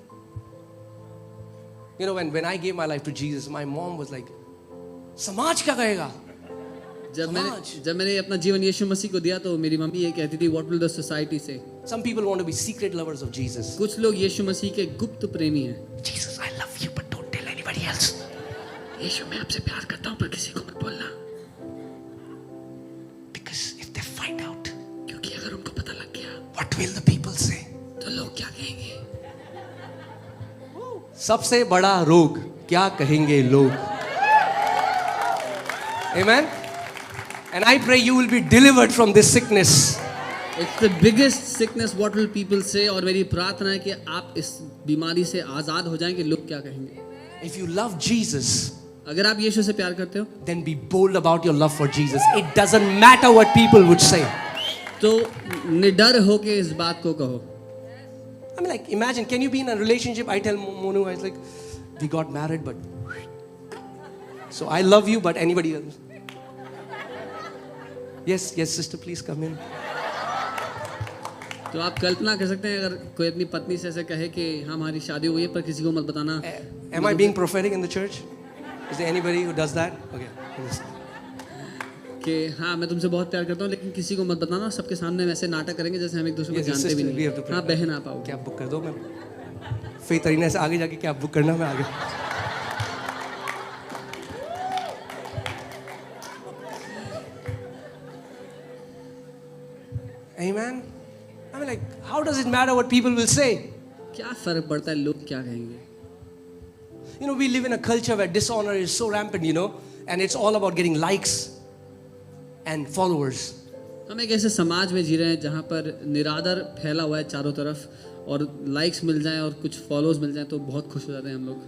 You know, when I gave my life to Jesus, my mom was like, समाज क्या कहेगा? जब समाज. मैंने अपना जीवन यीशु मसीह को दिया तो मेरी मम्मी ये कहती थी, what will the society say. Some people want to be secret lovers of Jesus. कुछ लोग यीशु मसीह के गुप्त प्रेमी हैं। Jesus, I love you, but don't tell anybody else. यीशु मैं आपसे प्यार करता हूँ पर किसी को मत बोलना, Because if they find out, क्योंकि अगर उनको पता लग गया what will the people say? तो लोग क्या कहेंगे। सबसे बड़ा रोग, क्या कहेंगे लोग? Amen. And I pray you will be delivered from this sickness. It's the biggest sickness, what will people say. और मेरी प्रार्थना है कि आप इस बीमारी से आजाद हो जाएं कि लोग क्या कहेंगे। If you love Jesus, अगर आप यीशु से प्यार करते हो then be bold about your love for Jesus. It doesn't matter what people would say. तो निडर होके इस बात को कहो। I mean, like, imagine, can you be in a relationship? I tell Monu, I was like, we got married, but so I love you, but anybody else? Yes, yes, sister, please come in. तो आप कल्पना कर सकते हैं अगर कोई अपनी पत्नी से ऐसे कहे कि हाँ हमारी शादी हुई है पर किसी को मत बताना। Am I being prophetic in the church? Is there anybody who does that? Okay. कि हाँ मैं तुमसे बहुत प्यार करता हूँ लेकिन किसी को मत बताना, सबके सामने वैसे नाटक करेंगे जैसे हम एक दूसरे को Yes, yes, जानते भी sister, we have to नहीं। pray. हाँ बहन आप आओ। कैब बुक कर दो, मैं फेथ अरीना से आगे जाके कैब बुक करना, मैं आगे। Amen. I mean, like, how does it matter what people will say? क्या फर्क पड़ता है लोग क्या कहेंगे। You know, we live in a culture where dishonor is so rampant, you know, and it's all about getting likes and followers. हम एक ऐसे समाज में जी रहे हैं जहाँ पर निरादर फैला हुआ है चारों तरफ और लाइक्स मिल जाएं और कुछ फॉलोज मिल जाएं तो बहुत खुश हो जाते हैं हम लोग।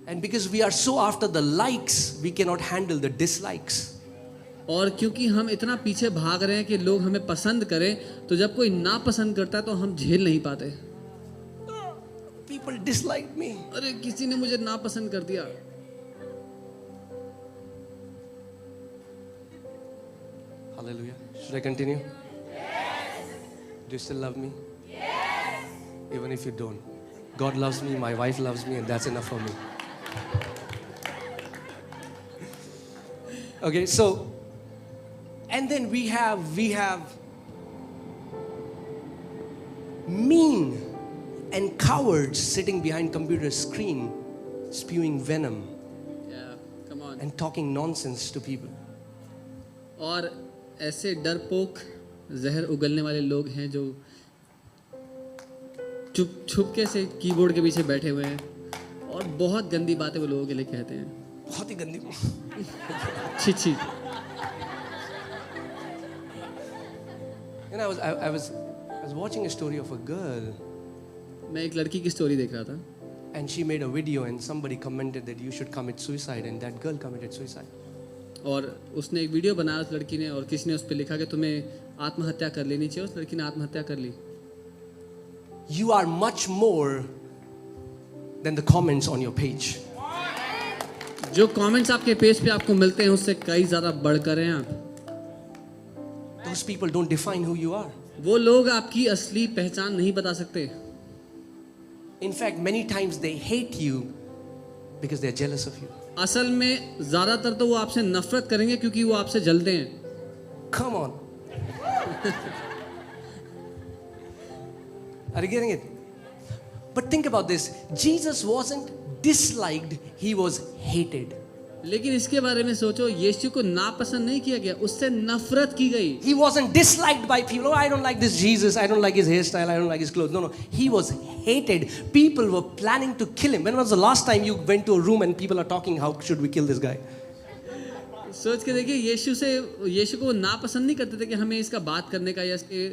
And because we are so after the likes, we cannot handle the dislikes. और क्योंकि हम इतना पीछे भाग रहे हैं कि लोग हमें पसंद करें, तो जब कोई ना पसंद करता है तो हम झेल नहीं पाते। People dislike me. अरे किसी ने मुझे ना पसंद कर दिया। Hallelujah. Should I continue? Yes. Do you still love me? Yes. Even if you don't. God loves me, my wife loves me, and that's enough for me. Okay, so, and then we have mean and cowards sitting behind computer screen spewing venom Yeah, come on. and talking nonsense to people. और ऐसे डरपोक जहर उगलने वाले लोग हैं जो चुप छुपके से कीबोर्ड के पीछे बैठे हुए हैं और बहुत गंदी बातें वो लोगों के लिए कहते हैं। बहुत ही गंदी। छी छी। You know, I was watching a story of a girl, मैं एक लड़की की स्टोरी देख रहा था and she made a video, and somebody commented that you should commit suicide, and that girl committed suicide. और उसने एक वीडियो बनाया उस लड़की ने और किसी ने उस पर लिखा कि तुम्हें आत्महत्या कर लेनी चाहिए। उस लड़की ने आत्महत्या कर ली। You are much more than the comments on your page. जो कमेंट्स आपके पेज पे आपको मिलते हैं उससे कई ज़्यादा बढ़कर हैं आप। Those people don't define who you are. वो लोग आपकी असली पहचान नहीं बता सकते। In fact, many times they hate you because they are jealous of you. असल में ज्यादातर तो वो आपसे नफरत करेंगे क्योंकि वो आपसे जलते हैं. Come on. Are you getting it? But think about this. Jesus wasn't disliked, he was hated. लेकिन इसके बारे में सोचो, यीशु को नापसंद नहीं किया गया, उससे नफरत की गई. He wasn't disliked by people. Oh, I don't like this Jesus. I don't like his hairstyle. I don't like his clothes. No. He was hated. People were planning to kill him. When was the last time you went to a room and people are talking, how should we kill this guy? सोच के देखिए, यीशु को नापसंद नहीं करते थे कि हमें इसका बात करने का या इसके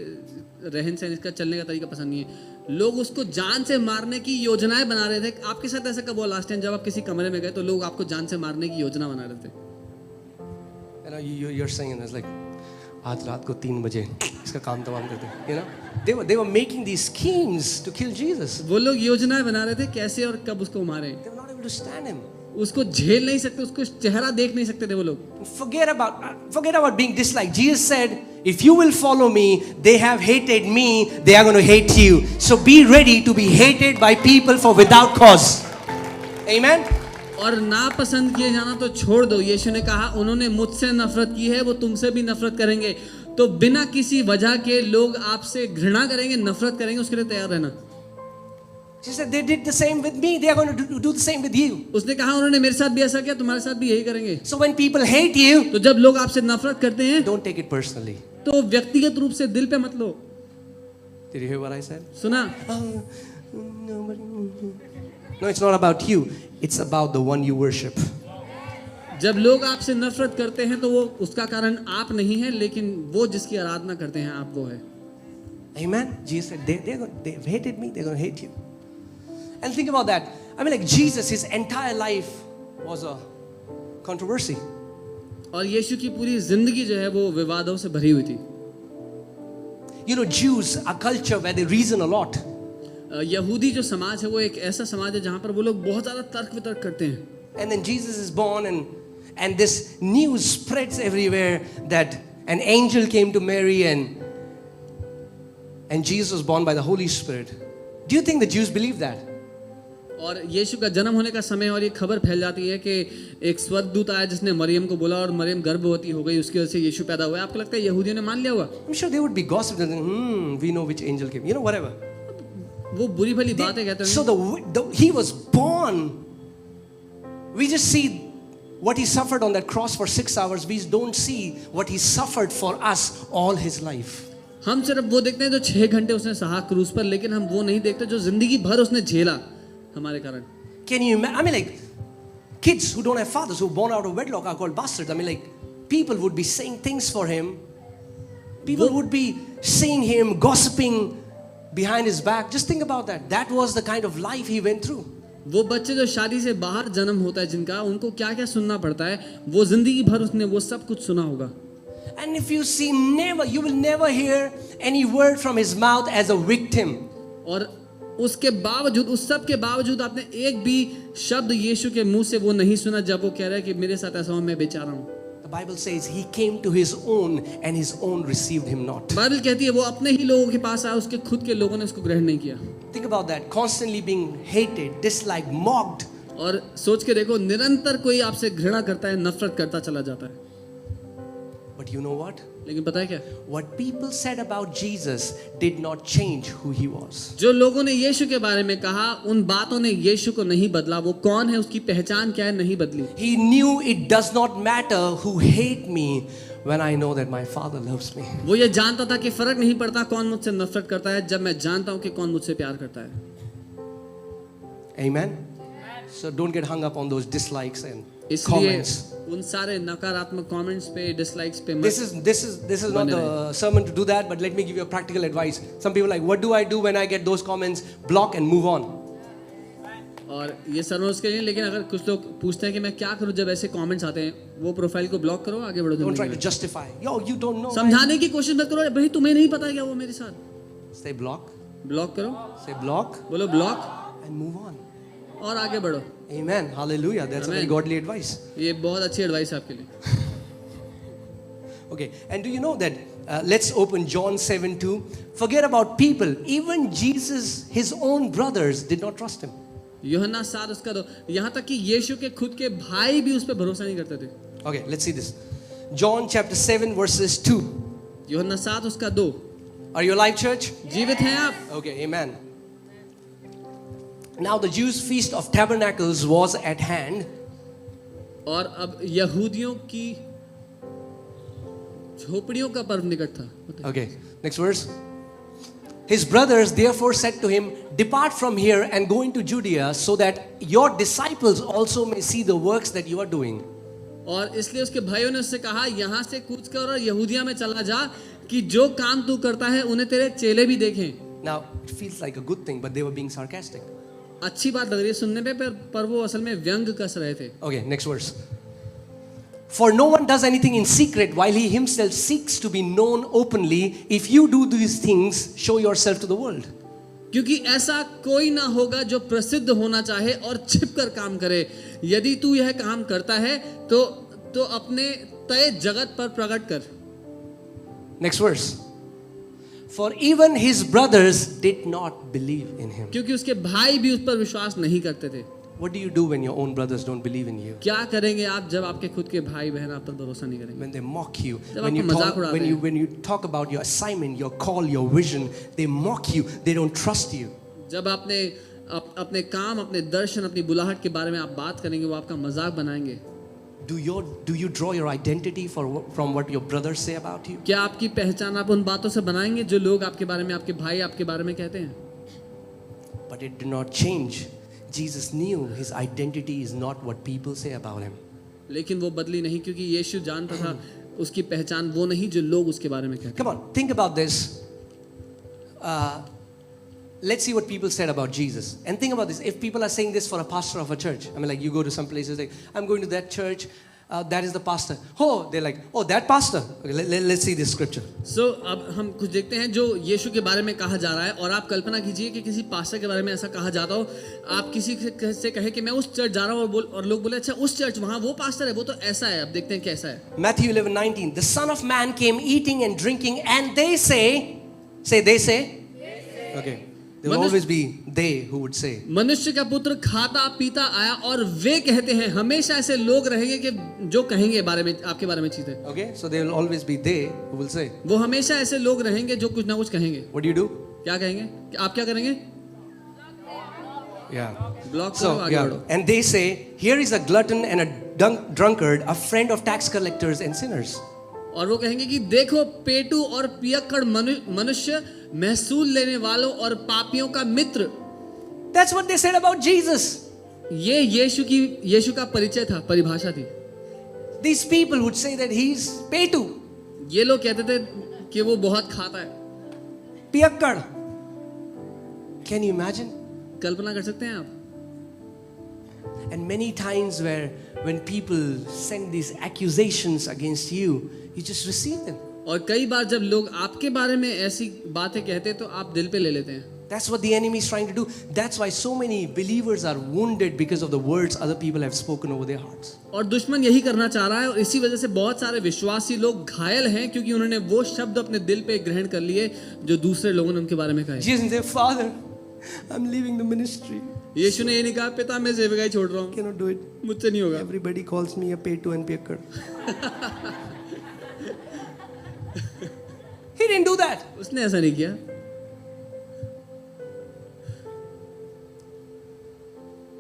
रहन सहन, इसका चलने का तरीका पसंद नहीं है. लोग उसको जान से मारने की योजनाएं बना रहे थे. आपके साथ ऐसा कब हुआ लास्ट टाइम जब आप किसी कमरे में गए तो लोग आपको जान से मारने की योजना बना रहे थे? You know, you're saying it's like, आज रात को 3 बजे इसका काम तमाम करते हैं. You know, they were making these schemes to kill Jesus. वो लोग योजनाएं बना रहे थे कैसे और कब उसको मारे. They were not able to stand him. उसको झेल नहीं सकते, उसको चेहरा देख नहीं सकते थे वो लोग. Forget about being disliked. Jesus said, if you will follow me, they have hated me, they are going to hate you. So be ready to be hated by people for without cause. Amen. और नापसंद किए जाना तो छोड़ दो. यीशु ने कहा उन्होंने मुझसे नफरत की है, वो तुमसे भी नफरत करेंगे. तो बिना किसी वजह के लोग आपसे घृणा करेंगे, नफरत करेंगे, उसके लिए तैयार रहना. She said, they did the same with me, they are going to do the same with you. उसने कहा उन्होंने मेरे साथ भी ऐसा किया, तुम्हारे साथ भी यही करेंगे. So when people hate you, तो जब लोग आपसे नफरत करते हैं don't take it personally. तो व्यक्तिगत रूप से दिल पे मत लो. Did you hear what I said? सुना? No, it's not about you. It's about the one you worship. जब लोग आपसे नफरत करते हैं तो वो उसका कारण आप नहीं है, लेकिन वो जिसकी आराधना करते हैं आप वो है. Amen. Jesus said, they've hated me, they're going to hate you. And think about that. I mean, like Jesus, his entire life was a controversy. और यीशु की पूरी जिंदगी जो है वो विवादों से भरी हुई थी. You know, Jews, a culture where they reason a lot. यहूदी जो समाज है वो एक ऐसा समाज है जहाँ पर वो लोग बहुत ज़्यादा तर्क वितर्क करते हैं. And then Jesus is born and this news spreads everywhere that an angel came to Mary and Jesus was born by the Holy Spirit. Do you think the Jews believe that? और यीशु का जन्म होने का समय और ये खबर फैल जाती है कि एक स्वर्गदूत आया जिसने मरियम को बोला और मरियम गर्भवती हो गई, उसकी वजह से यीशु पैदा हुआ. आपको लगता है यहूदियों ने मान लिया होगा? I'm sure they would be gossiping. We know which angel came. You know, whatever. वो बुरी भली बातें कहते हैं. So he was born. We just see what he suffered on that cross for 6 hours. We don't see what he suffered for us all his life. हम सिर्फ वो देखते हैं जो 6 घंटे उसने सहा क्रूस पर, लेकिन हम वो नहीं देखते जो जिंदगी भर उसने झेला हमारे कारण. Can you imagine? I mean, like, kids who don't have fathers, who are born out of wedlock are called bastards. I mean, like, people would be saying things for him. People would be seeing him, gossiping behind his back. Just think about that. That was the kind of life he went through. वो बच्चे जो शादी से बाहर जन्म होता है जिनका, उनको क्या क्या सुनना पड़ता है, वो जिंदगी भर उसने वो सब कुछ सुना होगा. And if you see, you will never hear any word from his mouth as a victim. और उसके बावजूद, उस सब के बावजूद आपने एक भी शब्द यीशु के मुंह से वो नहीं सुना जब वो कह रहा है कि मेरे साथ ऐसा हुआ, मैं बेचारा हूँ. The Bible says he came to his own and his own received him not. Bible कहती है वो अपने ही लोगों के पास आया, उसके खुद के लोगों ने उसको ग्रहण नहीं किया. Think about that. Constantly being hated, disliked, mocked. और सोच के देखो, निरंतर कोई आपसे घृणा करता है, नफरत करता चला जाता है. But you know what? लेकिन पता है क्या? What people said about Jesus did not change who he was. जो लोगों ने यीशु के बारे में कहा, उन बातों ने यीशु को नहीं बदला. वो कौन है, उसकी पहचान क्या है, नहीं बदली. He knew it does not matter who hate me when I know that my Father loves me. वो ये जानता था कि फर्क नहीं पड़ता कौन मुझसे नफरत करता है, जब मैं जानता हूँ कि कौन मुझसे प्यार करता है. Amen. So don't get hung up on those dislikes and इसलिए comments. उन सारे नकारात्मक कमेंट्स पे, डिसलाइक्स पे मत. This is not the sermon to do that, but let me give you a practical advice. Some people are like, what do I do when I get those comments? Block and move on. और ये sermon उसके लिए, लेकिन अगर कुछ लोग पूछते हैं कि मैं क्या करूं जब ऐसे कमेंट्स आते हैं, वो प्रोफाइल को ब्लॉक करो, आगे बढ़ो. Don't try to justify. Yo, you don't know. समझाने की कोशिश मत करो, भाई तुम्हें नहीं पता क्या वो मेरे साथ. Say block. ब्लॉक करो. Say block बोलो ब्लॉक and move on. और आगे बढ़ो. Amen. Hallelujah. That's a very godly advice. ये बहुत अच्छी एडवाइस है आपके लिए. Okay. And do you know that Let's open John 7:2. Forget about people. Even Jesus, his own brothers, did not trust him. यूहन्ना 7 उसका 2, यहाँ तक कि यीशु के खुद के भाई भी उस पर भरोसा नहीं करते थे. Okay, let's see this. John chapter 7 verses 2. यूहन्ना 7 उसका 2. Are you alive, church? जीवित हैं आप? Okay, amen. Now the Jews' feast of tabernacles was at hand. और अब यहूदियों की झोपड़ियों का पर्व निकट था. Okay, next verse. His brothers therefore said to him, "Depart from here and go into Judea, so that your disciples also may see the works that you are doing." और इसलिए उसके भाइयों ने उससे कहा, यहाँ से कूच कर और यहूदिया में चला जा कि जो काम तू करता है उन्हें तेरे चेले भी देखें. Now it feels like a good thing, but they were being sarcastic. अच्छी बात लग रही है सुनने पे, पर वो असल में व्यंग कस रहे थे. Okay, next verse. For no one does anything in secret while he himself seeks to be known openly. If you do these things, show yourself to the world. क्योंकि ऐसा कोई ना होगा जो प्रसिद्ध होना चाहे और छिप कर काम करे. यदि तू यह काम करता है तो अपने तय जगत पर प्रकट कर. Next verse. For even his brothers did not believe in him. क्योंकि उसके भाई भी उस पर विश्वास नहीं करते थे. What do you do when your own brothers don't believe in you? क्या करेंगे आप जब आपके खुद के भाई बहन आप पर भरोसा नहीं करेंगे? When they mock you, जब when you आपका मजाक talk, उड़ाते हैं. when you talk about your assignment, your call, your vision, they mock you. They don't trust you. जब आपने अपने काम, अपने दर्शन, अपनी बुलाहट के बारे में आप बात करेंगे, वो आपका मजाक बनाएंगे. Do you draw your identity from what your brothers say about you? क्या आपकी पहचान आप उन बातों से बनाएंगे जो लोग आपके बारे में, आपके भाई आपके बारे में कहते हैं? But it did not change. Jesus knew his identity is not what people say about him. लेकिन वो बदली नहीं, क्योंकि यीशु जानता था उसकी पहचान वो नहीं जो लोग उसके बारे में कहते हैं. Come on, think about this. Let's see what people said about Jesus. And think about this. If people are saying this for a pastor of a church, I mean, like you go to some places, like, I'm going to that church, that is the pastor. Oh, they're like, oh, that pastor. Okay, let's see this scripture. So, अब हम कुछ देखते हैं जो यीशु के बारे में कहा जा रहा है. और आप कल्पना कीजिए कि किसी पास्टर के बारे में ऐसा कहा जाता हो. आप किसी से कहे कि मैं उस चर्च जा रहा हूँ और लोग बोले अच्छा उस चर्च वहाँ वो पास्टर है, वो तो ऐसा है. अब देखते हैं कैसा है. Matthew 11:19. The Son of Man came eating and drinking, and they say. Okay. There will always be they who would say. मनुष्य का पुत्र खाता पीता आया और वे कहते हैं. हमेशा ऐसे लोग रहेंगे कि जो कहेंगे बारे में, आपके बारे में चीजें. Okay, so there will always be they who will say. वो हमेशा ऐसे लोग रहेंगे जो कुछ ना कुछ कहेंगे. What do you do? क्या कहेंगे? आप क्या करेंगे? Yeah. ब्लॉक करो, So आगे yeah, बढ़ो. and they say, here is a glutton and a drunkard, a friend of tax collectors and sinners. और वो कहेंगे कि देखो पेटू और पियक्कड़ मनुष्य, महसूल लेने वालों और पापियों का मित्र. That's what they said about Jesus. ये यीशु का परिचय था, परिभाषा थी. These people would say that he's petu, ये लोग कहते थे कि वो बहुत खाता है. piyakkad. Can you imagine? कल्पना कर सकते हैं आप? And many times when people send these accusations against you, you just receive them. और कई बार जब लोग आपके बारे में ऐसी बातें कहते हैं तो आप दिल पे ले लेते हैं. That's what the enemy is trying to do. That's why so many believers are wounded because of the words other people have spoken over their hearts. और दुश्मन यही करना चाह रहा है और इसी वजह से बहुत सारे विश्वासी लोग घायल हैं क्योंकि उन्होंने वो शब्द अपने दिल पे ग्रहण कर लिए जो दूसरे लोगों ने उनके बारे में कहे. Jesus said, Father, I'm leaving the ministry. यीशु ने ये नहीं कहा पिता मैं सेवकाई छोड़ रहा हूँ, Cannot do it. मुझसे नहीं होगा. Everybody calls me a petu and piyakkad. He didn't do that. उसने ऐसा नहीं किया.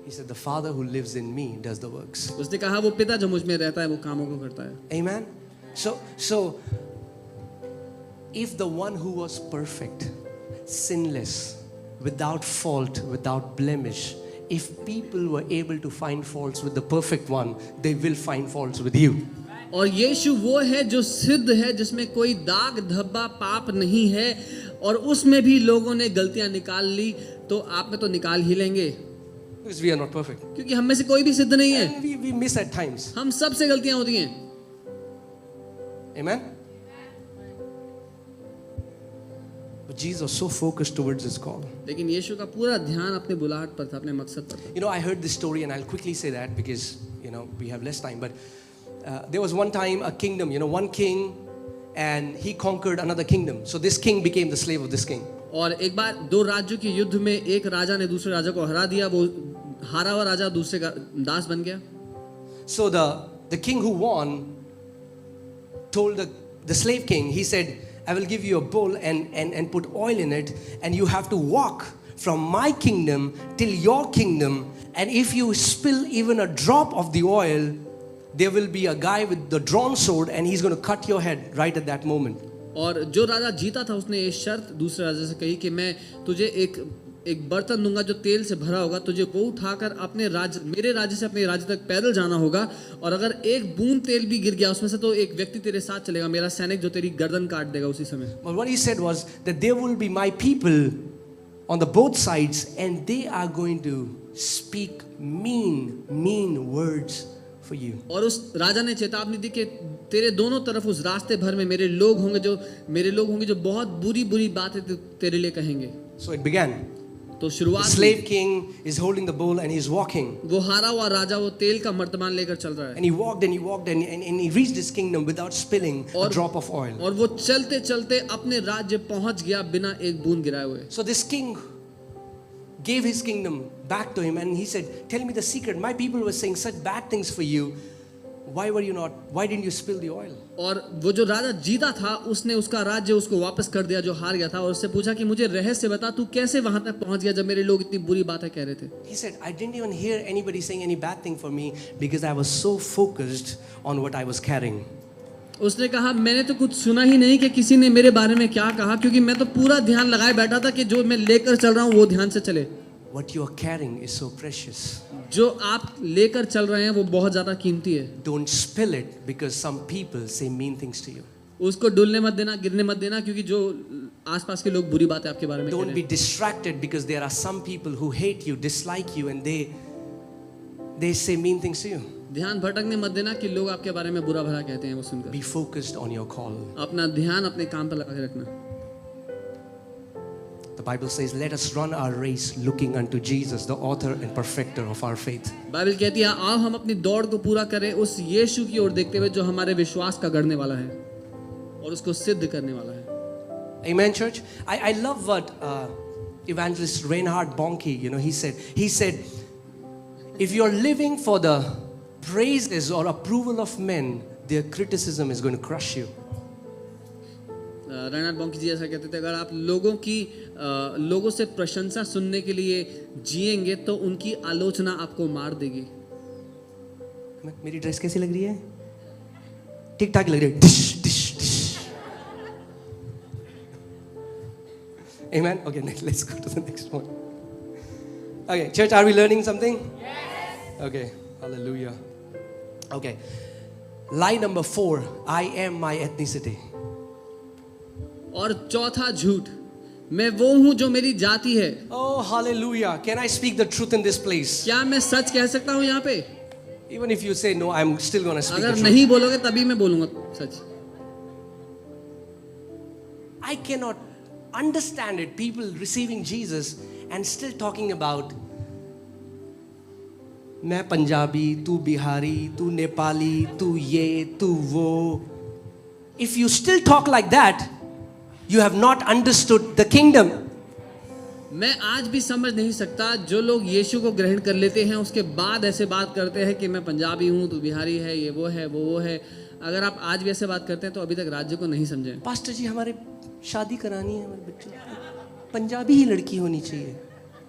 He said, the Father who lives in me does the works. उसने कहा वो पिता जो मुझ में रहता है वो कामों को करता है. Amen. So if the one who was perfect, sinless, without fault, without blemish, if people were able to find faults with the perfect one, they will find faults with you. और यीशु वो है जो सिद्ध है, जिसमें कोई दाग धब्बा पाप नहीं है, और उसमें भी लोगों ने गलतियां निकाल ली तो आप में तो निकाल ही लेंगे. Because we are not perfect. क्योंकि हम में से कोई भी सिद्ध नहीं है. And we miss at times. हम सब से गलतियां होती हैं. Amen. But Jesus was so focused towards his call. लेकिन यीशु का पूरा ध्यान अपने बुलाहट पर था, अपने मकसद पर था. You know, I heard this story and I'll quickly say that because, we have less time. But there was one time a kingdom, one king, and he conquered another kingdom. So this king became the slave of this king. और एक बार दो राज्यों के युद्ध में एक राजा ने दूसरे राजा को हरा दिया, वो हारा हुआ राजा दूसरे का दास बन गया। So the king who won told the slave king, he said, I will give you a bowl and put oil in it, and you have to walk from my kingdom till your kingdom, and if you spill even a drop of the oil, there will be a guy with the drawn sword and he's going to cut your head right at that moment. और जो राजा जीता था उसने ये शर्त दूसरे राजा से कही कि मैं तुझे एक बर्तन दूंगा जो तेल से भरा होगा, तुझे वो उठाकर अपने राज्य, मेरे राज्य से अपने राज्य तक पैदल जाना होगा, और अगर एक बूंद तेल भी गिर गया उसमें से तो एक व्यक्ति तेरे साथ चलेगा, मेरा सैनिक जो तेरी गर्दन काट देगा उसी समय। But what he said was that there will be my people on the both sides and they are going to speak mean words for you. और उस राजा ने चेतावनी दी कि तेरे दोनों तरफ उस रास्ते भर में मेरे लोग होंगे जो बहुत बुरी बातें तेरे लिए कहेंगे। So it began. तो The शुरुआत slave king is holding the bowl and he's walking. वो हारा हुआ राजा वो तेल का मर्तमान लेकर चल रहा है, And he walked and he reached his kingdom without spilling a drop of oil. और वो चलते चलते अपने राज्य पहुंच गया बिना एक बूंद गिराए हुए। So this king gave his kingdom back to him and he said, tell me the secret. My people were saying such bad things for you. Why didn't you spill the oil? और वो जो राजा जीता था उसने उसका राज्य उसको वापस कर दिया जो हार गया था, और उससे पूछा कि मुझे रहस्य बता, तू कैसे वहां तक पहुंच गया जब मेरे लोग इतनी बुरी बातें कह रहे थे। He said, I didn't even hear anybody saying any bad thing for me because I was so focused on what I was carrying. उसने कहा मैंने तो कुछ सुना ही नहीं कि किसी ने मेरे बारे में क्या कहा, क्योंकि मैं तो पूरा ध्यान लगाए बैठा था कि जो मैं लेकर चल रहा हूँ वो ध्यान से चले। What you are carrying is so precious. जो आप लेकर चल रहे हैं वो बहुत ज्यादा कीमती है। Don't spill it because some people say mean things to you. उसको डुलने मत देना, गिरने मत देना, क्योंकि जो आसपास के लोग बुरी बातें आपके बारे में कह Don't रहे be हैं। distracted because there are some people who hate you, dislike you, and they say mean things to you. ध्यान भटकने मत देना कि लोग आपके बारे में बुरा भला कहते हैं वो सुनकर। Be focused on your call. अपना ध्यान अपने काम पर लगा के रखना। The Bible says, let us run our race looking unto Jesus, the author and perfecter of our faith. Bible कहती है आओ हम अपनी दौड़ को पूरा करें उस यीशु की ओर देखते हुए जो हमारे विश्वास का गढ़ने वाला है और उसको सिद्ध करने वाला है। Amen, church. I love what evangelist Reinhard Bonnke, he said, if you're living for the praises or approval of men, their criticism is going to crush you. रेनाल्ड बॉन्की जी ऐसा कहते थे, अगर आप लोगों से प्रशंसा सुनने के लिए जिएंगे तो उनकी आलोचना आपको मार देगी। मेरी ड्रेस कैसी लग रही है? ठीक ठाक लग रही है। Dish dish dish. Amen. Okay, let's go to the next one. Okay, church, are we learning something? Yes. Okay, hallelujah. Okay, lie number 4, I am my ethnicity. और चौथा झूठ, मैं वो हूं जो मेरी जाति है। Oh, hallelujah. Can I speak the truth in this place? क्या मैं सच कह सकता हूं यहाँ पे? Even if you say no, I'm still going to speak the अगर truth. नहीं बोलोगे तभी मैं बोलूंगा सच। I cannot understand it. People receiving Jesus and still talking about मैं पंजाबी, तू बिहारी, तू नेपाली, तू ये, तू वो. If you still talk like that, you have not understood the kingdom. मैं आज भी समझ नहीं सकता जो लोग यीशु को ग्रहण कर लेते हैं उसके बाद ऐसे बात करते हैं कि मैं पंजाबी हूँ, तू बिहारी है, ये वो है, वो है। अगर आप आज भी ऐसे बात करते हैं तो अभी तक राज्य को नहीं समझे। पास्टर जी, हमारे शादी करानी है, हमारे बच्चों को पंजाबी ही लड़की होनी चाहिए.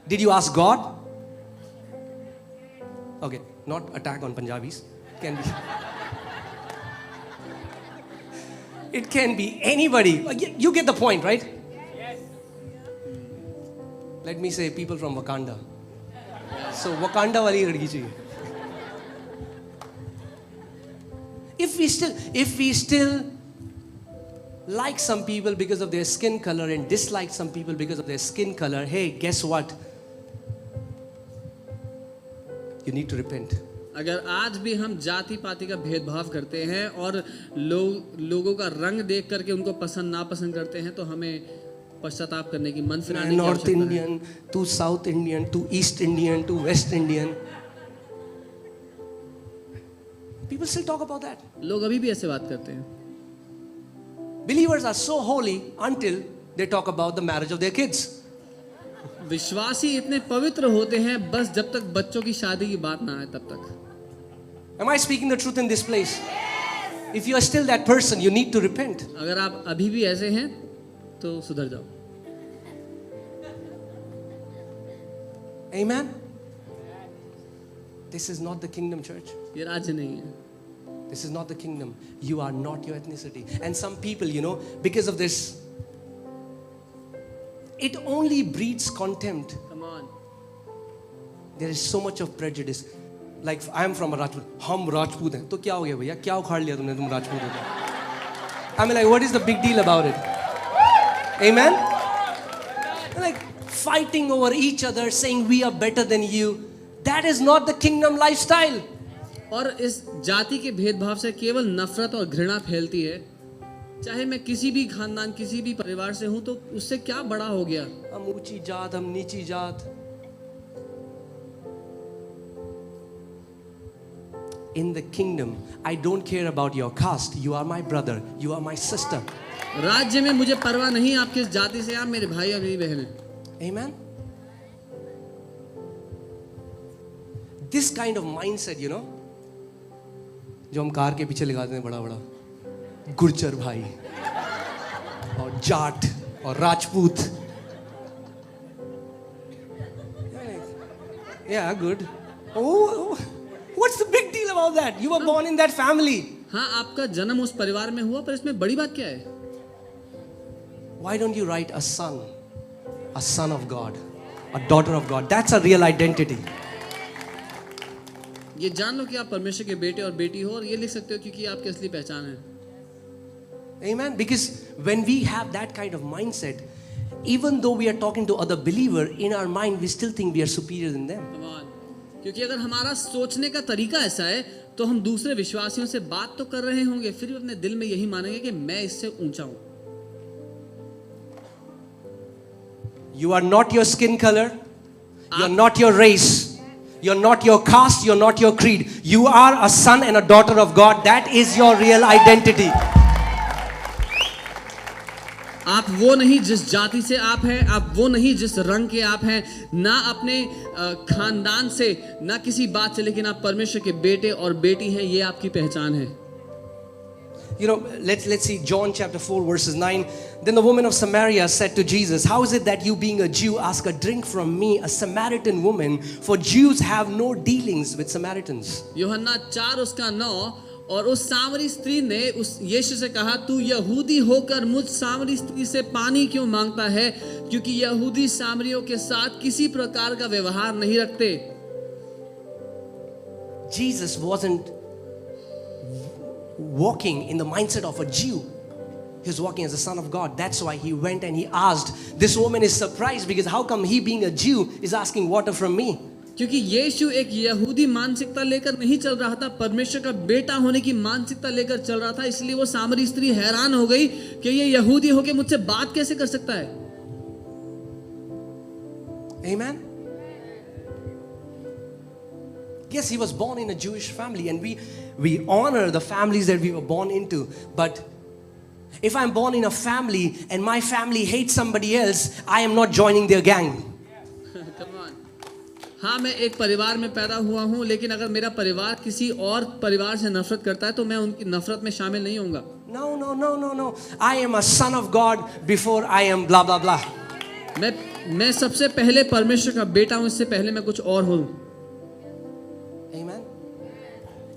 Did you ask God? Okay, not attack on Punjabis. Can be. It can be anybody. You get the point, right? Yes. Let me say people from Wakanda. So Wakanda wali ladki chahiye. If we still like some people because of their skin color and dislike some people because of their skin color, hey, guess what? You need to repent. अगर आज भी हम जाति पाति का भेदभाव करते हैं और लोगों का रंग देख करके उनको पसंद नापसंद करते हैं तो हमें पश्चाताप करने की, मन फिराने की North आवश्यकता है। Indian, to South Indian, to East Indian, to West Indian. People still talk about that. लोग अभी भी ऐसे बात करते हैं। Believers are so holy until they talk about the marriage of their kids. विश्वासी इतने पवित्र होते हैं बस जब तक बच्चों की शादी की बात ना आए तब तक. Am I speaking the truth in this place? If you are still that person, you need to repent. अगर आप अभी भी ऐसे हैं तो सुधर जाओ. Amen? This is not the kingdom, church. ये राज्य नहीं है. This is not the kingdom. You are not your ethnicity. And some people, you know, because of this, it only breeds contempt. Come on. There is so much of prejudice. Like I am from a Rajput. हम राजपूत हैं. तो क्या हो गया भैया? क्या उखाड़ लिया तुमने? तुम राजपूत हो तो? I mean, like, what is the big deal about it? Amen? Like fighting over each other, saying we are better than you. That is not the kingdom lifestyle. और इस जाति के भेदभाव से केवल नफरत और घृणा फैलती है. चाहे मैं किसी भी खानदान किसी भी परिवार से हूं तो उससे क्या बड़ा हो गया. हम ऊंची जात, हम नीची जात. In the kingdom, I don't care about your caste. You are my brother. You are my sister. राज्य में मुझे परवाह नहीं आप किस जाति से. आप मेरे भाई और मेरी बहन हैं. Amen. This kind of mindset, you know, जो हम कार के पीछे लगाते हैं बड़ा बड़ा गुर्जर भाई और जाट और Rajput. Yeah, good. Oh, what's the big deal about that? You were born in that family. हाँ, आपका जन्म उस परिवार में हुआ पर इसमें बड़ी बात क्या है. Why don't you write a son of God, a daughter of God? That's a real identity. ये जान लो कि आप परमेश्वर के बेटे और बेटी हो और ये लिख सकते हो क्योंकि आपकी असली पहचान है. Amen. Because when we have that kind of mindset, even though we are talking to other believer, in our mind we still think we are superior than them. Come on. क्योंकि अगर हमारा सोचने का तरीका ऐसा है तो हम दूसरे विश्वासियों से बात तो कर रहे होंगे फिर भी अपने दिल में यही मानेंगे कि मैं इससे ऊंचा हूं. You are not your skin color. You are not your race. You are not your caste. You are not your creed. You are a son and a daughter of God. That is your real identity. आप वो नहीं जिस जाति से आप हैं, आप वो नहीं जिस रंग के आप हैं, ना अपने खानदान से, ना किसी बात से, लेकिन आप परमेश्वर के बेटे और बेटी हैं. ये आपकी पहचान है. You know, let's see John chapter 4 verses 9. Then the woman of Samaria said to Jesus, "How is it that you being a Jew ask a drink from me, a Samaritan woman? For Jews have no dealings with Samaritans." यूहन्ना 4 उसका 9. और उस सामरी स्त्री ने उस यीशु से कहा, तू यहूदी होकर मुझ सामरी स्त्री से पानी क्यों मांगता है, क्योंकि यहूदी सामरियों के साथ किसी प्रकार का व्यवहार नहीं रखते. Jesus wasn't walking in the mindset of a Jew. He was walking as a son of God. That's why he went and he asked. This woman is surprised because how come he being a Jew is asking water from me? क्योंकि यीशु एक यहूदी मानसिकता लेकर नहीं चल रहा था, परमेश्वर का बेटा होने की मानसिकता लेकर चल रहा था. इसलिए वो सामरी स्त्री हैरान हो गई कि ये यहूदी होके मुझसे बात कैसे कर सकता है. Amen. Yes, he was born in a Jewish family and we honor the families that we were born into. But if I'm born in a family and my family hates somebody else, I am not joining their gang. Come on. हाँ, मैं एक परिवार में पैदा हुआ हूँ, लेकिन अगर मेरा परिवार किसी और परिवार से नफरत करता है तो मैं उनकी नफरत में शामिल नहीं होऊंगा. No. I am a son of God before I am blah blah blah. मैं सबसे पहले परमेश्वर का बेटा हूँ, इससे पहले मैं कुछ और हूँ. Amen.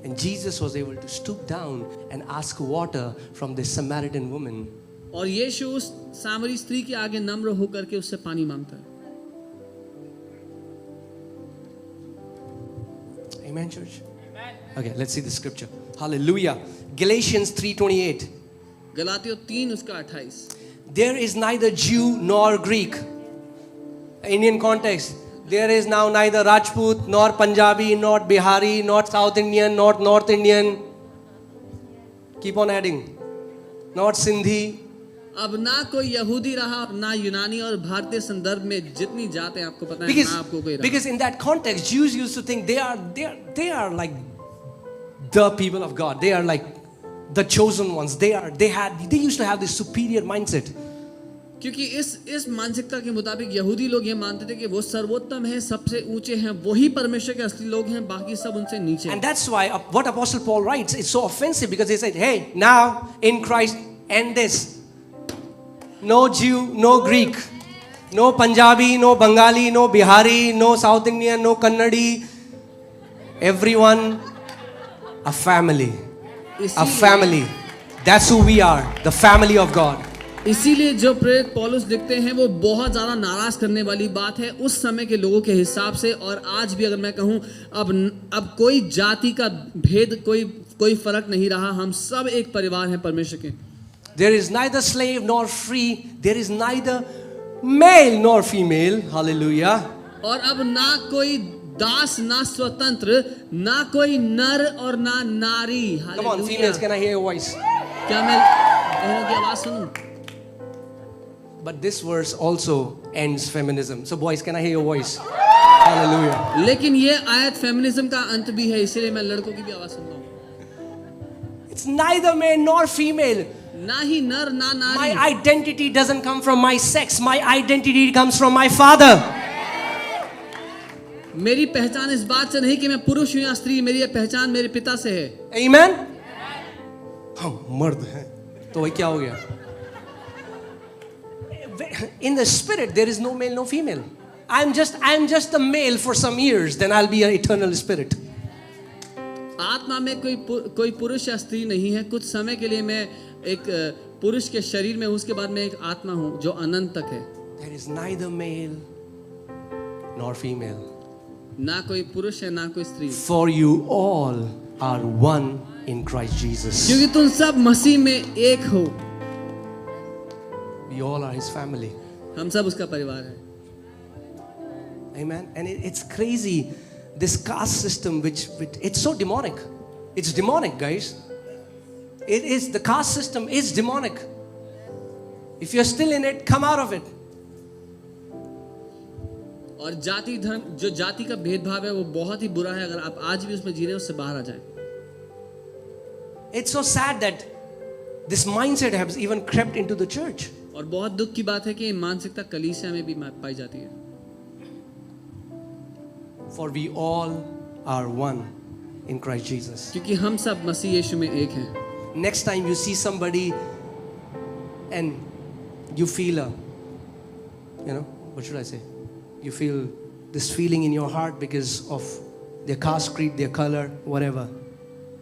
And Jesus was able to stoop down and ask water from this Samaritan woman. और यीशु उस सामरी स्त्री के आगे नम्र होकर के उससे पानी मांगता है. Amen, church. Amen. Okay, let's see the scripture. Hallelujah. Galatians 3:28. गलातियों 3 उसका 28. There is neither Jew nor Greek. Indian context. There is now neither Rajput nor Punjabi, nor Bihari, nor South Indian, nor North Indian. Keep on adding. Not Sindhi. अब ना कोई यहूदी रहा और ना यूनानी, और भारतीय संदर्भ में जितनी जातें आपको पता है ना आपको कोई रहा. Because in that context, Jews used to think they are like the people of God. They are like the chosen ones. They used to have this superior mindset. क्योंकि इस मानसिकता के मुताबिक यहूदी लोग ये मानते थे कि वो सर्वोत्तम हैं, सबसे ऊंचे हैं, वही परमेश्वर के असली लोग हैं, बाकी सब उनसे नीचे हैं। And that's why what Apostle Paul writes is so offensive, because he said, hey, now in Christ end this. No Jew, no Greek, no Punjabi, no Bengali, no Bihari, no South Indian, no Kannadi. Everyone a family. A family. That's who we are, the family of God. इसीलिए जो प्रेरित पौलुस लिखते हैं वो बहुत ज़्यादा नाराज करने वाली बात है उस समय के लोगों के हिसाब से। और आज भी अगर मैं कहूँ, अब कोई जाति का भेद, कोई फर्क नहीं रहा, हम सब एक परिवार हैं परमेश्वर के। There is neither slave nor free, there is neither male nor female. Hallelujah. और अब ना कोई दास, ना स्वतंत्र, ना कोई नर और ना नारी। Come on, females, can I hear your voice? क्या मैं बहनों की आवाज सुनूं? But this verse also ends feminism. So boys, can I hear your voice? Hallelujah. लेकिन ये आयत फेमिनिज्म का अंत भी है, इसीलिए मैं लड़कों की भी आवाज सुन रहा हूँ। It's neither male nor female. ना ही नर ना नारी। My identity doesn't come from my sex. My identity comes from my Father. मेरी पहचान इस बात से नहीं कि मैं पुरुष हूं या स्त्री, मेरी पहचान मेरे पिता से है। Amen. हम मर्द हैं, तो वही क्या हो गया? In the spirit there is no male no female. I'm just a male for some years, then I'll be an eternal spirit. आत्मा में कोई पुरुष या स्त्री नहीं है। कुछ समय के लिए मैं एक पुरुष के शरीर में, उसके बाद मैं एक आत्मा हूं जो अनंत तक है। There is neither male nor female. ना कोई पुरुष है ना कोई स्त्री। For you all are one in Christ Jesus. क्योंकि तुम सब मसीह में एक हो। We all are His family. हम सब उसका परिवार है। Amen. And it's crazy, this caste system, which it's so demonic. It's demonic, guys. It is, the caste system is demonic. If you're still in it, come out of it. और जाति धर्म, जो जाति का भेदभाव है वो बहुत ही बुरा है। अगर आप आज भी उसमें जी रहे हो, उससे बाहर आ जाएं। It's so sad that this mindset has even crept into the church. और बहुत दुख की बात है कि मानसिकता कलीसिया में भी पाई जाती है। For we all are one in Christ Jesus. क्योंकि हम सब मसीह यीशु में एक हैं। Next time you see somebody and you feel what should I say? You feel this feeling in your heart because of their caste, creed, their color, whatever.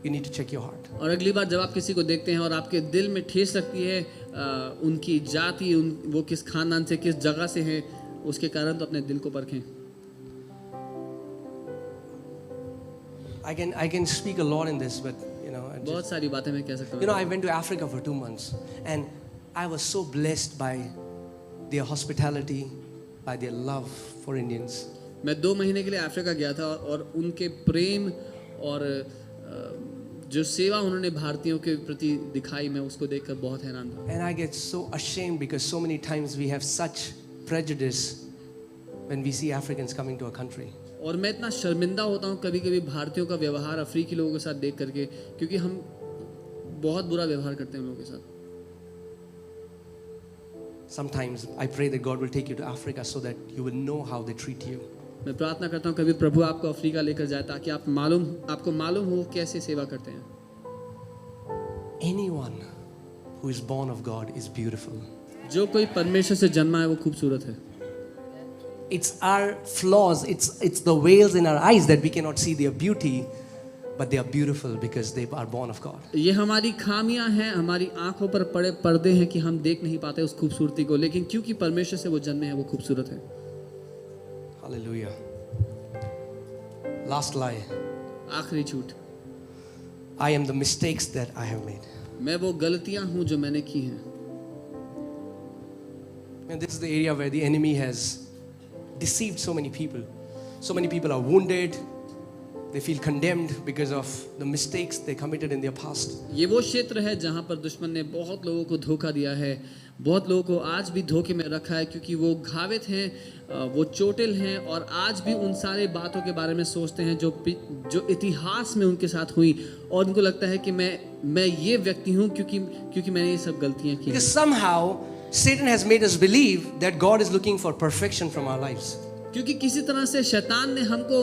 You need to check your heart. और अगली बार जब आप किसी को देखते हैं और आपके दिल में ठेस लगती है उनकी जाति, वो किस खानदान से, किस जगह से हैं, उसके कारण तो अपने दिल को परखें। I can speak a lot in this, but बहुत सारी बातें मैं कह सकता हूँ। I went to Africa for 2 months and I was so blessed by their hospitality, by their love for Indians. मैं 2 महीने के लिए अफ्रीका गया था और उनके प्रेम और जो सेवा उन्होंने भारतीयों के प्रति दिखाई, मैं उसको देखकर बहुत हैरान था। And I get so ashamed because so many times we have such prejudice when we see Africans coming to a country. और मैं इतना शर्मिंदा होता हूँ कभी-कभी भारतीयों का व्यवहार अफ्रीकी लोगों के साथ देख करके, क्योंकि हम बहुत बुरा व्यवहार करते हैं उन लोगों के साथ। Sometimes I pray that God will take you to Africa so that you will know how they treat you. मैं प्रार्थना करता हूँ कभी प्रभु आपको अफ्रीका लेकर जाए ताकि आपको मालूम हो कैसे सेवा करते हैं। Anyone who is born of God is beautiful. जो कोई परमेश्वर से जन्मा है वो खूबसूरत है। It's our flaws, it's the veils in our eyes that we cannot see their beauty, but they are beautiful because they are born of God. ये हमारी खामियां हैं, हमारी आंखों पर पड़े पर्दे हैं कि हम देख नहीं पाते उस खूबसूरती को, लेकिन क्योंकि परमेश्वर से वो जन्मे हैं वो खूबसूरत है। Hallelujah. Last lie. आखिरी झूठ, I am the mistakes that I have made. मैं वो गलतियां हूं जो मैंने की हैं। And this is the area where the enemy has deceived so many people. So many people are wounded. They feel condemned because of the mistakes they committed in their past. ये वो क्षेत्र है जहाँ पर दुश्मन ने बहुत लोगों को धोखा दिया है, बहुत लोगों को आज भी धोखे में रखा है, क्योंकि वो घावित हैं, वो चोटिल हैं और आज भी उन सारे बातों के बारे में सोचते हैं जो इतिहास में उनके साथ हुई, और उनको लगता है कि मैं ये व्यक्ति हूँ क्योंकि मैंने ये सब गलतियाँ की हैं। Because somehow Satan has made us believe that God is looking for perfection from our lives. क्योंकि किसी तरह से शैतान ने हमको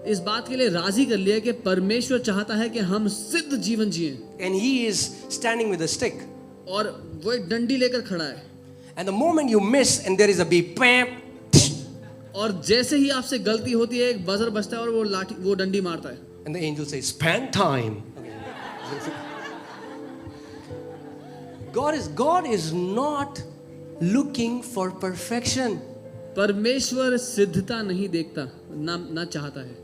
इस बात के लिए राजी कर लिया कि परमेश्वर चाहता है कि हम सिद्ध जीवन जिएं, And he is standing with a stick. और वो एक डंडी लेकर खड़ा है, And the moment you miss and there is a beep, bam, और जैसे ही आपसे गलती होती है एक बजर बजता है और वो डंडी मारता है, and the angel says, "Span time." God is not looking for perfection. परमेश्वर सिद्धता नहीं देखता, ना चाहता है।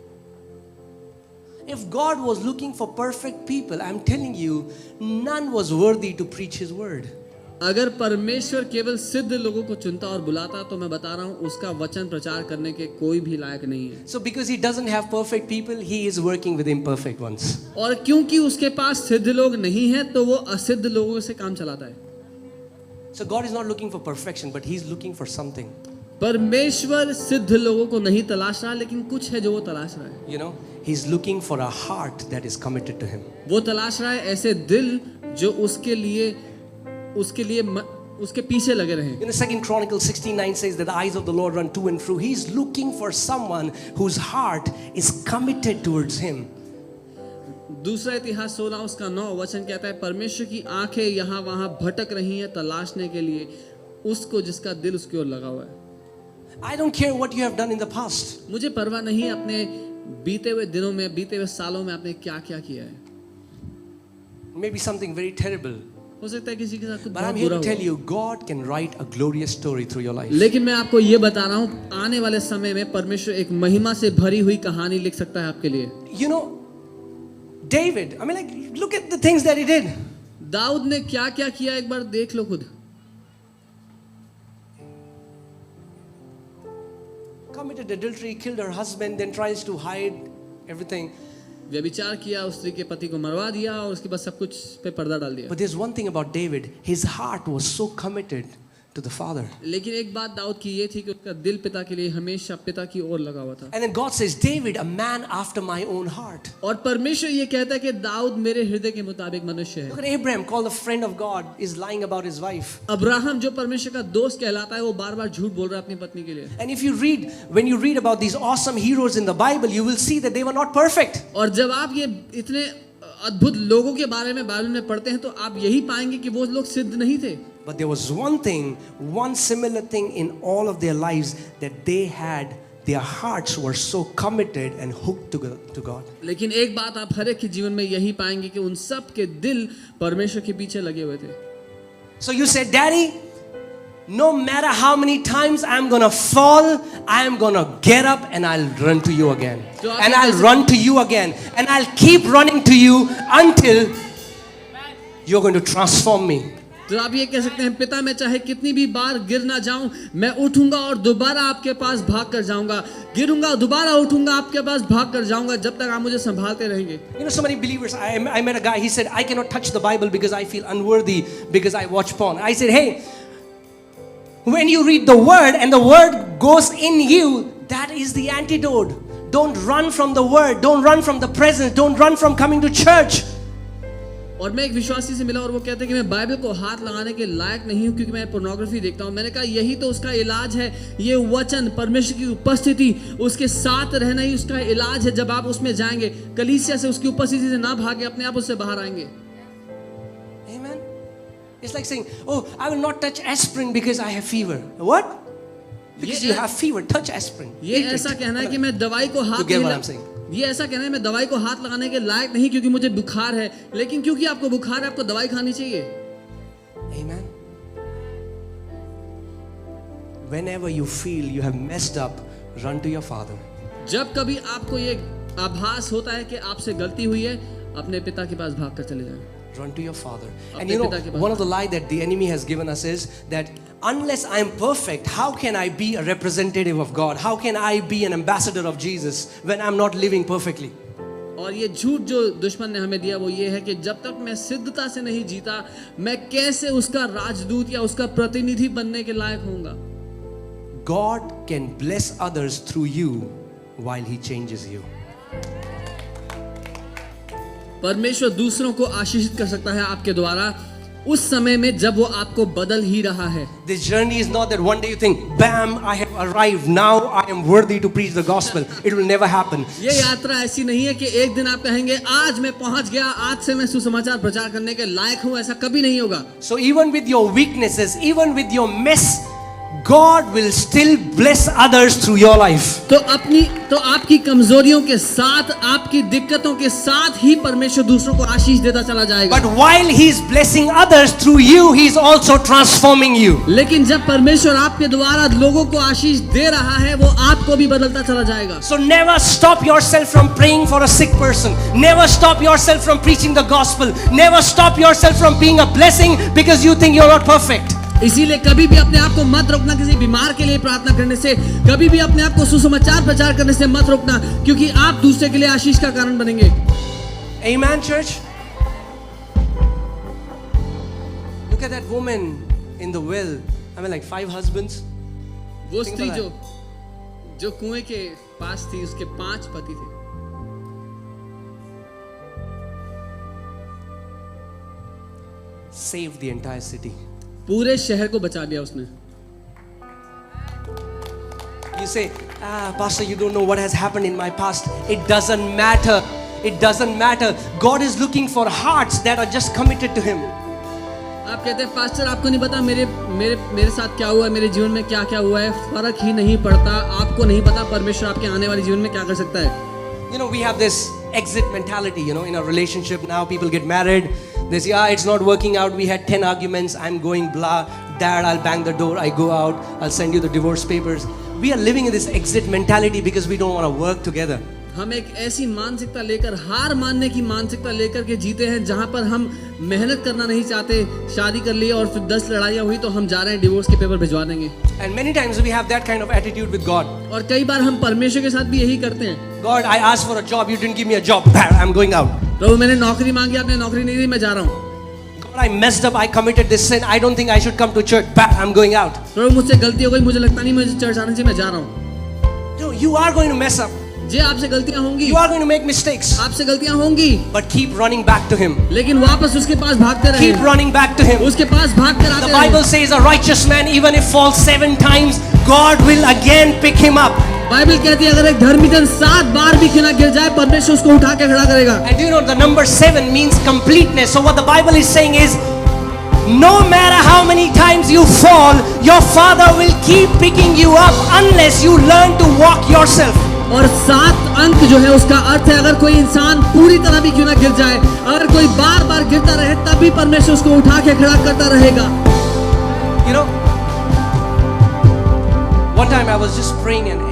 If God was looking for perfect people, I'm telling you, none was worthy to preach His word. अगर परमेश्वर केवल सिद्ध लोगों को चुनता और बुलाता तो मैं बता रहा हूँ उसका वचन प्रचार करने के कोई भी लायक नहीं है। So because He doesn't have perfect people, He is working with imperfect ones. और क्योंकि उसके पास सिद्ध लोग नहीं हैं तो वो असिद्ध लोगों से काम चलाता है। So God is not looking for perfection, but He's looking for something. परमेश्वर सिद्ध लोगों को नहीं तलाश रहा, लेकिन कुछ है जो वो तलाश रहा है। You know, He's looking for a heart that is committed to Him. वो तलाश रहा है ऐसे दिल जो उसके लिए उसके पीछे लगे रहें। You know, 2 Chronicles 16:9 says that the eyes of the Lord run to and fro. He's looking for someone whose heart is committed towards Him. दूसरा इतिहास 16 उसका 9 वचन कहता है, परमेश्वर की आंखें यहाँ वहाँ भटक रही हैं तलाशने के लिए उसको जिसका दिल उसकी ओर लगा हुआ है। I don't care what you have done in the past. मुझे परवाह नहीं अपने बीते हुए दिनों में, बीते हुए सालों में आपने क्या क्या किया है। Maybe something very terrible. हो सकता है किसी के साथ कुछ But I'm बहुत here बुरा to tell हो, you, God can write a glorious story through your life. लेकिन मैं आपको ये बता रहा हूँ आने वाले समय में परमेश्वर एक महिमा से भरी हुई कहानी लिख सकता है आपके लिए। You know, David, I mean, like, look at the things that he did. Dawood ने क्या क्या किया एक बार देख लो खुद। Committed adultery, killed her husband, then tries to hide everything. व्यभिचार किया, उस स्त्री के पति को मरवा दिया और उसके बाद सब कुछ पे पर्दा डाल दिया। But there's one thing about David, his heart was so committed to the Father. लेकिन एक बात दाऊद की ये थी कि उसका दिल पिता के लिए हमेशा पिता की ओर लगा हुआ था। And then God says, David, a man after my own heart. और परमेश्वर ये कहता है कि दाऊद मेरे हृदय के मुताबिक मनुष्य है। Look at Abraham, called a friend of God, is lying about his wife. Abraham जो परमेश्वर का दोस्त कहलाता है वो बार-बार झूठ बोल रहा है अपनी पत्नी के लिए। And if you read, when you read about these awesome heroes in the Bible, you will see that they were not perfect. और जब आप ये इतने अद्भुत लोगों के बारे में बाइबल में पढ़ते हैं तो आप यही पाएंगे कि वो लोग सिद्ध नहीं थे। But there was one thing, one similar thing in all of their lives, that they had, their hearts were so committed and hooked to God. लेकिन एक बात आप हर एक के जीवन में यही पाएंगे कि उन सब के दिल परमेश्वर के पीछे लगे हुए थे। So you said, Daddy, no matter how many times I'm gonna fall, I'm gonna get up and I'll run to you again. And I'll run to you again. And I'll keep running to you until you're going to transform me. तो आप ये कह सकते हैं, पिता मैं चाहे कितनी भी बार गिर ना जाऊं, मैं उठूंगा और दोबारा आपके पास भाग कर जाऊंगा, गिरूंगा दोबारा उठूंगा आपके पास भाग कर जाऊंगा जब तक आप मुझे संभालते रहेंगे। You know, so many believers, I met a guy, he said, I cannot touch the Bible because I feel unworthy because I watch porn. I said, hey, when you read the word and the word goes in you, that is the antidote. Don't run from the word, don't run from the presence, don't run from coming to church. और मैं एक विश्वासी से मिला और वो कहते हैं कि मैं बाइबल को हाथ लगाने के लायक नहीं हूँ क्योंकि मैं पोर्नोग्राफी देखता हूँ। मैंने कहा यही तो उसका इलाज है, ये वचन परमेश्वर की उपस्थिति, उसके साथ रहना ही उसका इलाज है। जब आप उसमें जाएंगे, कलीसिया से, उसकी उपस्थिति से ना भागे, अपने आप उससे बाहर आएंगे। Amen. It's like saying, oh, I will not touch aspirin because I have fever. What? Because you have fever, touch aspirin. ये ऐसा कहना है कि मैं दवाई को हाथ get what I'm saying? ये ऐसा कहना है मैं दवाई को हाथ लगाने के लायक नहीं क्योंकि मुझे बुखार है, लेकिन क्योंकि आपको बुखार है आपको दवाई खानी चाहिए। Amen. Whenever you feel you have messed up, run to your Father. जब कभी आपको ये आभास होता है कि आपसे गलती हुई है, अपने पिता के पास भाग कर चले जाएं। Run to your Father. And you know, one of the lies that the enemy has given us is that unless I am perfect, how can I be a representative of God? How can I be an ambassador of Jesus when I'm not living perfectly? और ये झूठ जो दुश्मन ने हमें दिया वो ये है कि जब तक मैं सिद्धता से नहीं जीता, मैं कैसे उसका राजदूत या उसका प्रतिनिधि बनने के लायक होऊंगा। God can bless others through you while He changes you. परमेश्वर दूसरों को आशीषित कर सकता है आपके द्वारा उस समय में जब वो आपको बदल ही रहा है। This journey is not that one day you think, bam, I have arrived, now I am worthy to preach the gospel. It will never happen. ये यात्रा ऐसी नहीं है कि एक दिन आप कहेंगे आज मैं पहुंच गया, आज से मैं सुसमाचार प्रचार करने के लायक हूं, ऐसा कभी नहीं होगा। So even with your weaknesses, even with your mess, God will still bless others through your life. तो आपकी कमजोरियों के साथ, आपकी दिक्कतों के साथ ही परमेश्वर दूसरों को आशीष देता चला जाएगा। But while He is blessing others through you, He is also transforming you. लेकिन जब परमेश्वर आपके द्वारा लोगों को आशीष दे रहा है, वो आपको भी बदलता चला जाएगा। So never stop yourself from praying for a sick person. Never stop yourself from preaching the gospel. Never stop yourself from being a blessing because you think you're not perfect. इसीलिए कभी भी अपने आप को मत रोकना किसी बीमार के लिए प्रार्थना करने से, कभी भी अपने आप को सुसमाचार प्रचार करने से मत रोकना, क्योंकि आप दूसरे के लिए आशीष का कारण बनेंगे। Amen, church. Look at that woman in the well. I mean, like 5 husbands. वो Think स्त्री about जो कुएं के पास थी, उसके 5 पति थे। Saved the entire city. पूरे शहर को बचा लिया उसने। You say, Pastor, you don't know what has happened in my past. It doesn't matter. It doesn't matter. God is looking for hearts that are just committed to Him. आप कहते हैं pastor आपको नहीं पता मेरे साथ क्या हुआ है, मेरे जीवन में क्या क्या हुआ है, फर्क ही नहीं पड़ता। आपको नहीं पता परमेश्वर आपके आने वाले जीवन में क्या कर सकता है। You know, we have this exit mentality, you know, in a relationship. Now people get married. They say, it's not working out. We had 10 arguments. I'm going blah. Dad, I'll bang the door. I go out. I'll send you the divorce papers. We are living in this exit mentality because we don't want to work together. हम एक ऐसी मानसिकता लेकर, हार मानने की मानसिकता लेकर के जीते हैं जहां पर हम मेहनत करना नहीं चाहते। शादी कर ली और फिर 10 लड़ाइयाँ हुई तो हम जा रहे हैं डिवोर्स के पेपर भिजवा देंगे। And many times we have that kind of attitude with God. और कई बार हम परमेश्वर के साथ भी यही करते हैं। God, I asked for a job. You didn't give me a job. Bad, I'm going out. प्रभु मैंने नौकरी मांगी, आपने नौकरी नहीं दी, मैं जा रहा हूँ। God, I messed up. I committed this sin. I don't think I should come to church. Bad, I'm going out. प्रभु मुझसे गलती हो गई, मुझे लगता नहीं मुझे चर्च आना चाहिए, मैं जा रहा हूँ। No, you are going to mess up. जी आपसे गलतियां होंगी, You are going to make mistakes. आपसे गलतियां होंगी, But keep running back to Him. लेकिन वापस उसके पास भागते रहे, Keep running back to Him. उसके पास भागते The रहते Bible रहे। says a righteous man, even if falls 7 times, God will again pick him up. Bible कहती है अगर एक धर्मी जन 7 बार भी क्यों ना गिर जाए, परमेश्वर उसको उठा के खड़ा करेगा। And you know the number 7 means completeness. So what the Bible is saying is, no matter how many times you fall, your Father will keep picking you up unless you learn to walk yourself. और 7 अंक जो है उसका अर्थ है अगर कोई इंसान पूरी तरह भी क्यों ना गिर जाए, अगर कोई बार बार गिरता रहे तब भी परमेश्वर उसको उठा के खड़ा करता रहेगा। You know, one time I was just praying and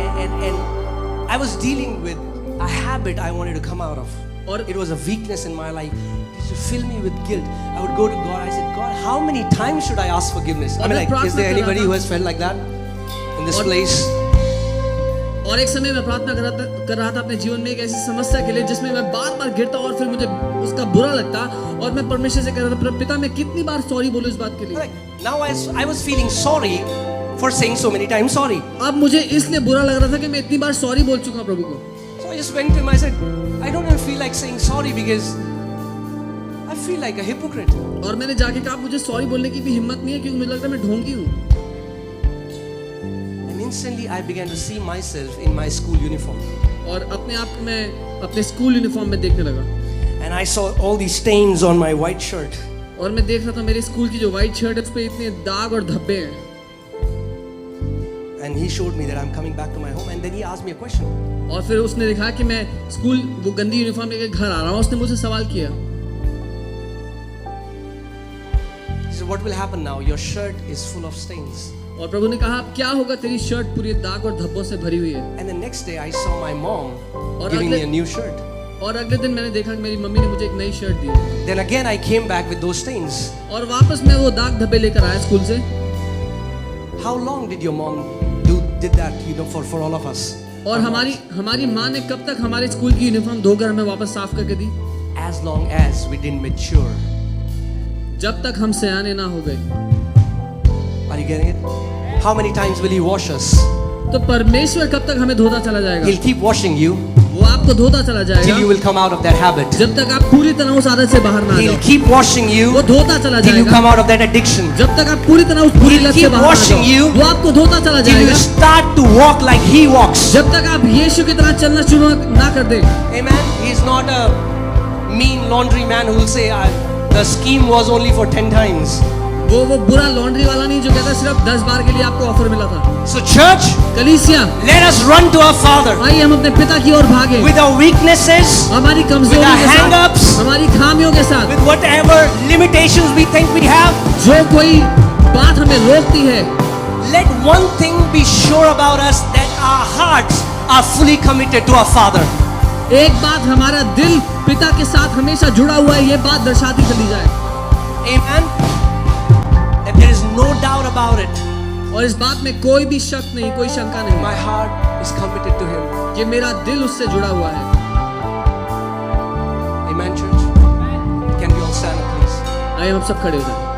I was dealing with a habit I wanted to come out of. Or it was a weakness in my life. It used to fill me with guilt. I would go to God. I said, God, how many times should I ask forgiveness? I mean, like, is there anybody who has felt like that in this place? और एक समय मैं प्रार्थना कर रहा था अपने जीवन में एक ऐसी समस्या के लिए जिसमें मैं बार बार गिरता और फिर मुझे उसका बुरा लगता और मैं परमेश्वर से कह रहा था पिता मैं कितनी बार सॉरी बोलूं इस बात के लिए। Now I was feeling sorry for saying so many times sorry. अब मुझे इसलिए बुरा लग रहा था कि मैं इतनी बार सॉरी बोल चुका प्रभु को। So I just went to him. I said, I don't even feel like saying sorry because I feel like a hypocrite. और मैंने जाके कहा मुझे सॉरी बोलने की भी हिम्मत नहीं है क्योंकि मुझे लगता है मैं ढोंगी हूँ। And instantly I began to see myself in my school uniform. और अपने आप को मैं अपने स्कूल यूनिफॉर्म में देखने लगा। And I saw all these stains on my white shirt. और मैं देख रहा था मेरे स्कूल की जो व्हाइट शर्ट है उस पे इतने दाग और धब्बे हैं। And he showed me that I'm coming back to my home. And then he asked me a question. और फिर उसने दिखाया कि मैं स्कूल वो गंदी यूनिफॉर्म लेके घर आ रहा हूँ। उसने मुझसे सवाल किया। He said, what will happen now? Your shirt is full of stains. और प्रभु ने कहा अब क्या होगा तेरी शर्ट पूरी दाग और धब्बों से भरी हुई है। And the next day I saw my mom और giving me a new shirt. और अगले दिन मैंने देखा कि मेरी मम्मी ने मुझे एक नई shirt the. Then again I came back with those stains. और वापस मैं वो दाग धब्बे लेकर आया स्कूल से। How long did your mom did that, for all of us? और हमारी माँ ने कब तक हमारे स्कूल की यूनिफॉर्म धोकर हमें वापस साफ करके दी? As long as we didn't mature. जब तक हम सयाने ना हो गए। Are you getting it? How many times will He wash us? तो परमेश्वर कब तक हमें धोता चला जाएगा? He'll keep washing you वो आपको धोता चला till you जाएगा will come out of that habit. जब तक आप पूरी तरह उस आदत से बाहर ना आ He'll जाओ। keep washing you वो धोता चला till you जाएगा come out of that addiction. जब तक आप पूरी तरह उस बुरी He'll लत से keep बाहर ना washing you जाओ। वो आपको धोता चला Till you जाएगा start to walk like He walks. जब तक आप यीशु की तरह चलना शुरू ना कर दे। Amen. He's not a mean laundry man who will say, the scheme was only for 10 times. वो बुरा लॉन्ड्री वाला नहीं जो कहता सिर्फ 10 बार के लिए आपको ऑफर मिला था। So church, कलीसिया, let us run to our Father आइए हम अपने पिता की ओर भागें with our weaknesses, हमारी with कमजोरियों our के साथ, hang-ups, हमारी खामियों के साथ, with whatever limitations we think we have. जो कोई बात हमें रोकती है। Let one thing be sure about us, that our hearts are fully committed to our Father. एक बात हमारा दिल पिता के साथ हमेशा जुड़ा हुआ है, ये बात दर्शाती चली जाए। Amen. That there is no doubt about it. और इस बात में कोई भी शक नहीं, कोई शंका नहीं My heart is committed to Him. कि मेरा दिल उससे जुड़ा हुआ है। Amen, church. Can we all stand up, please? आइए हम सब खड़े हो जाएं।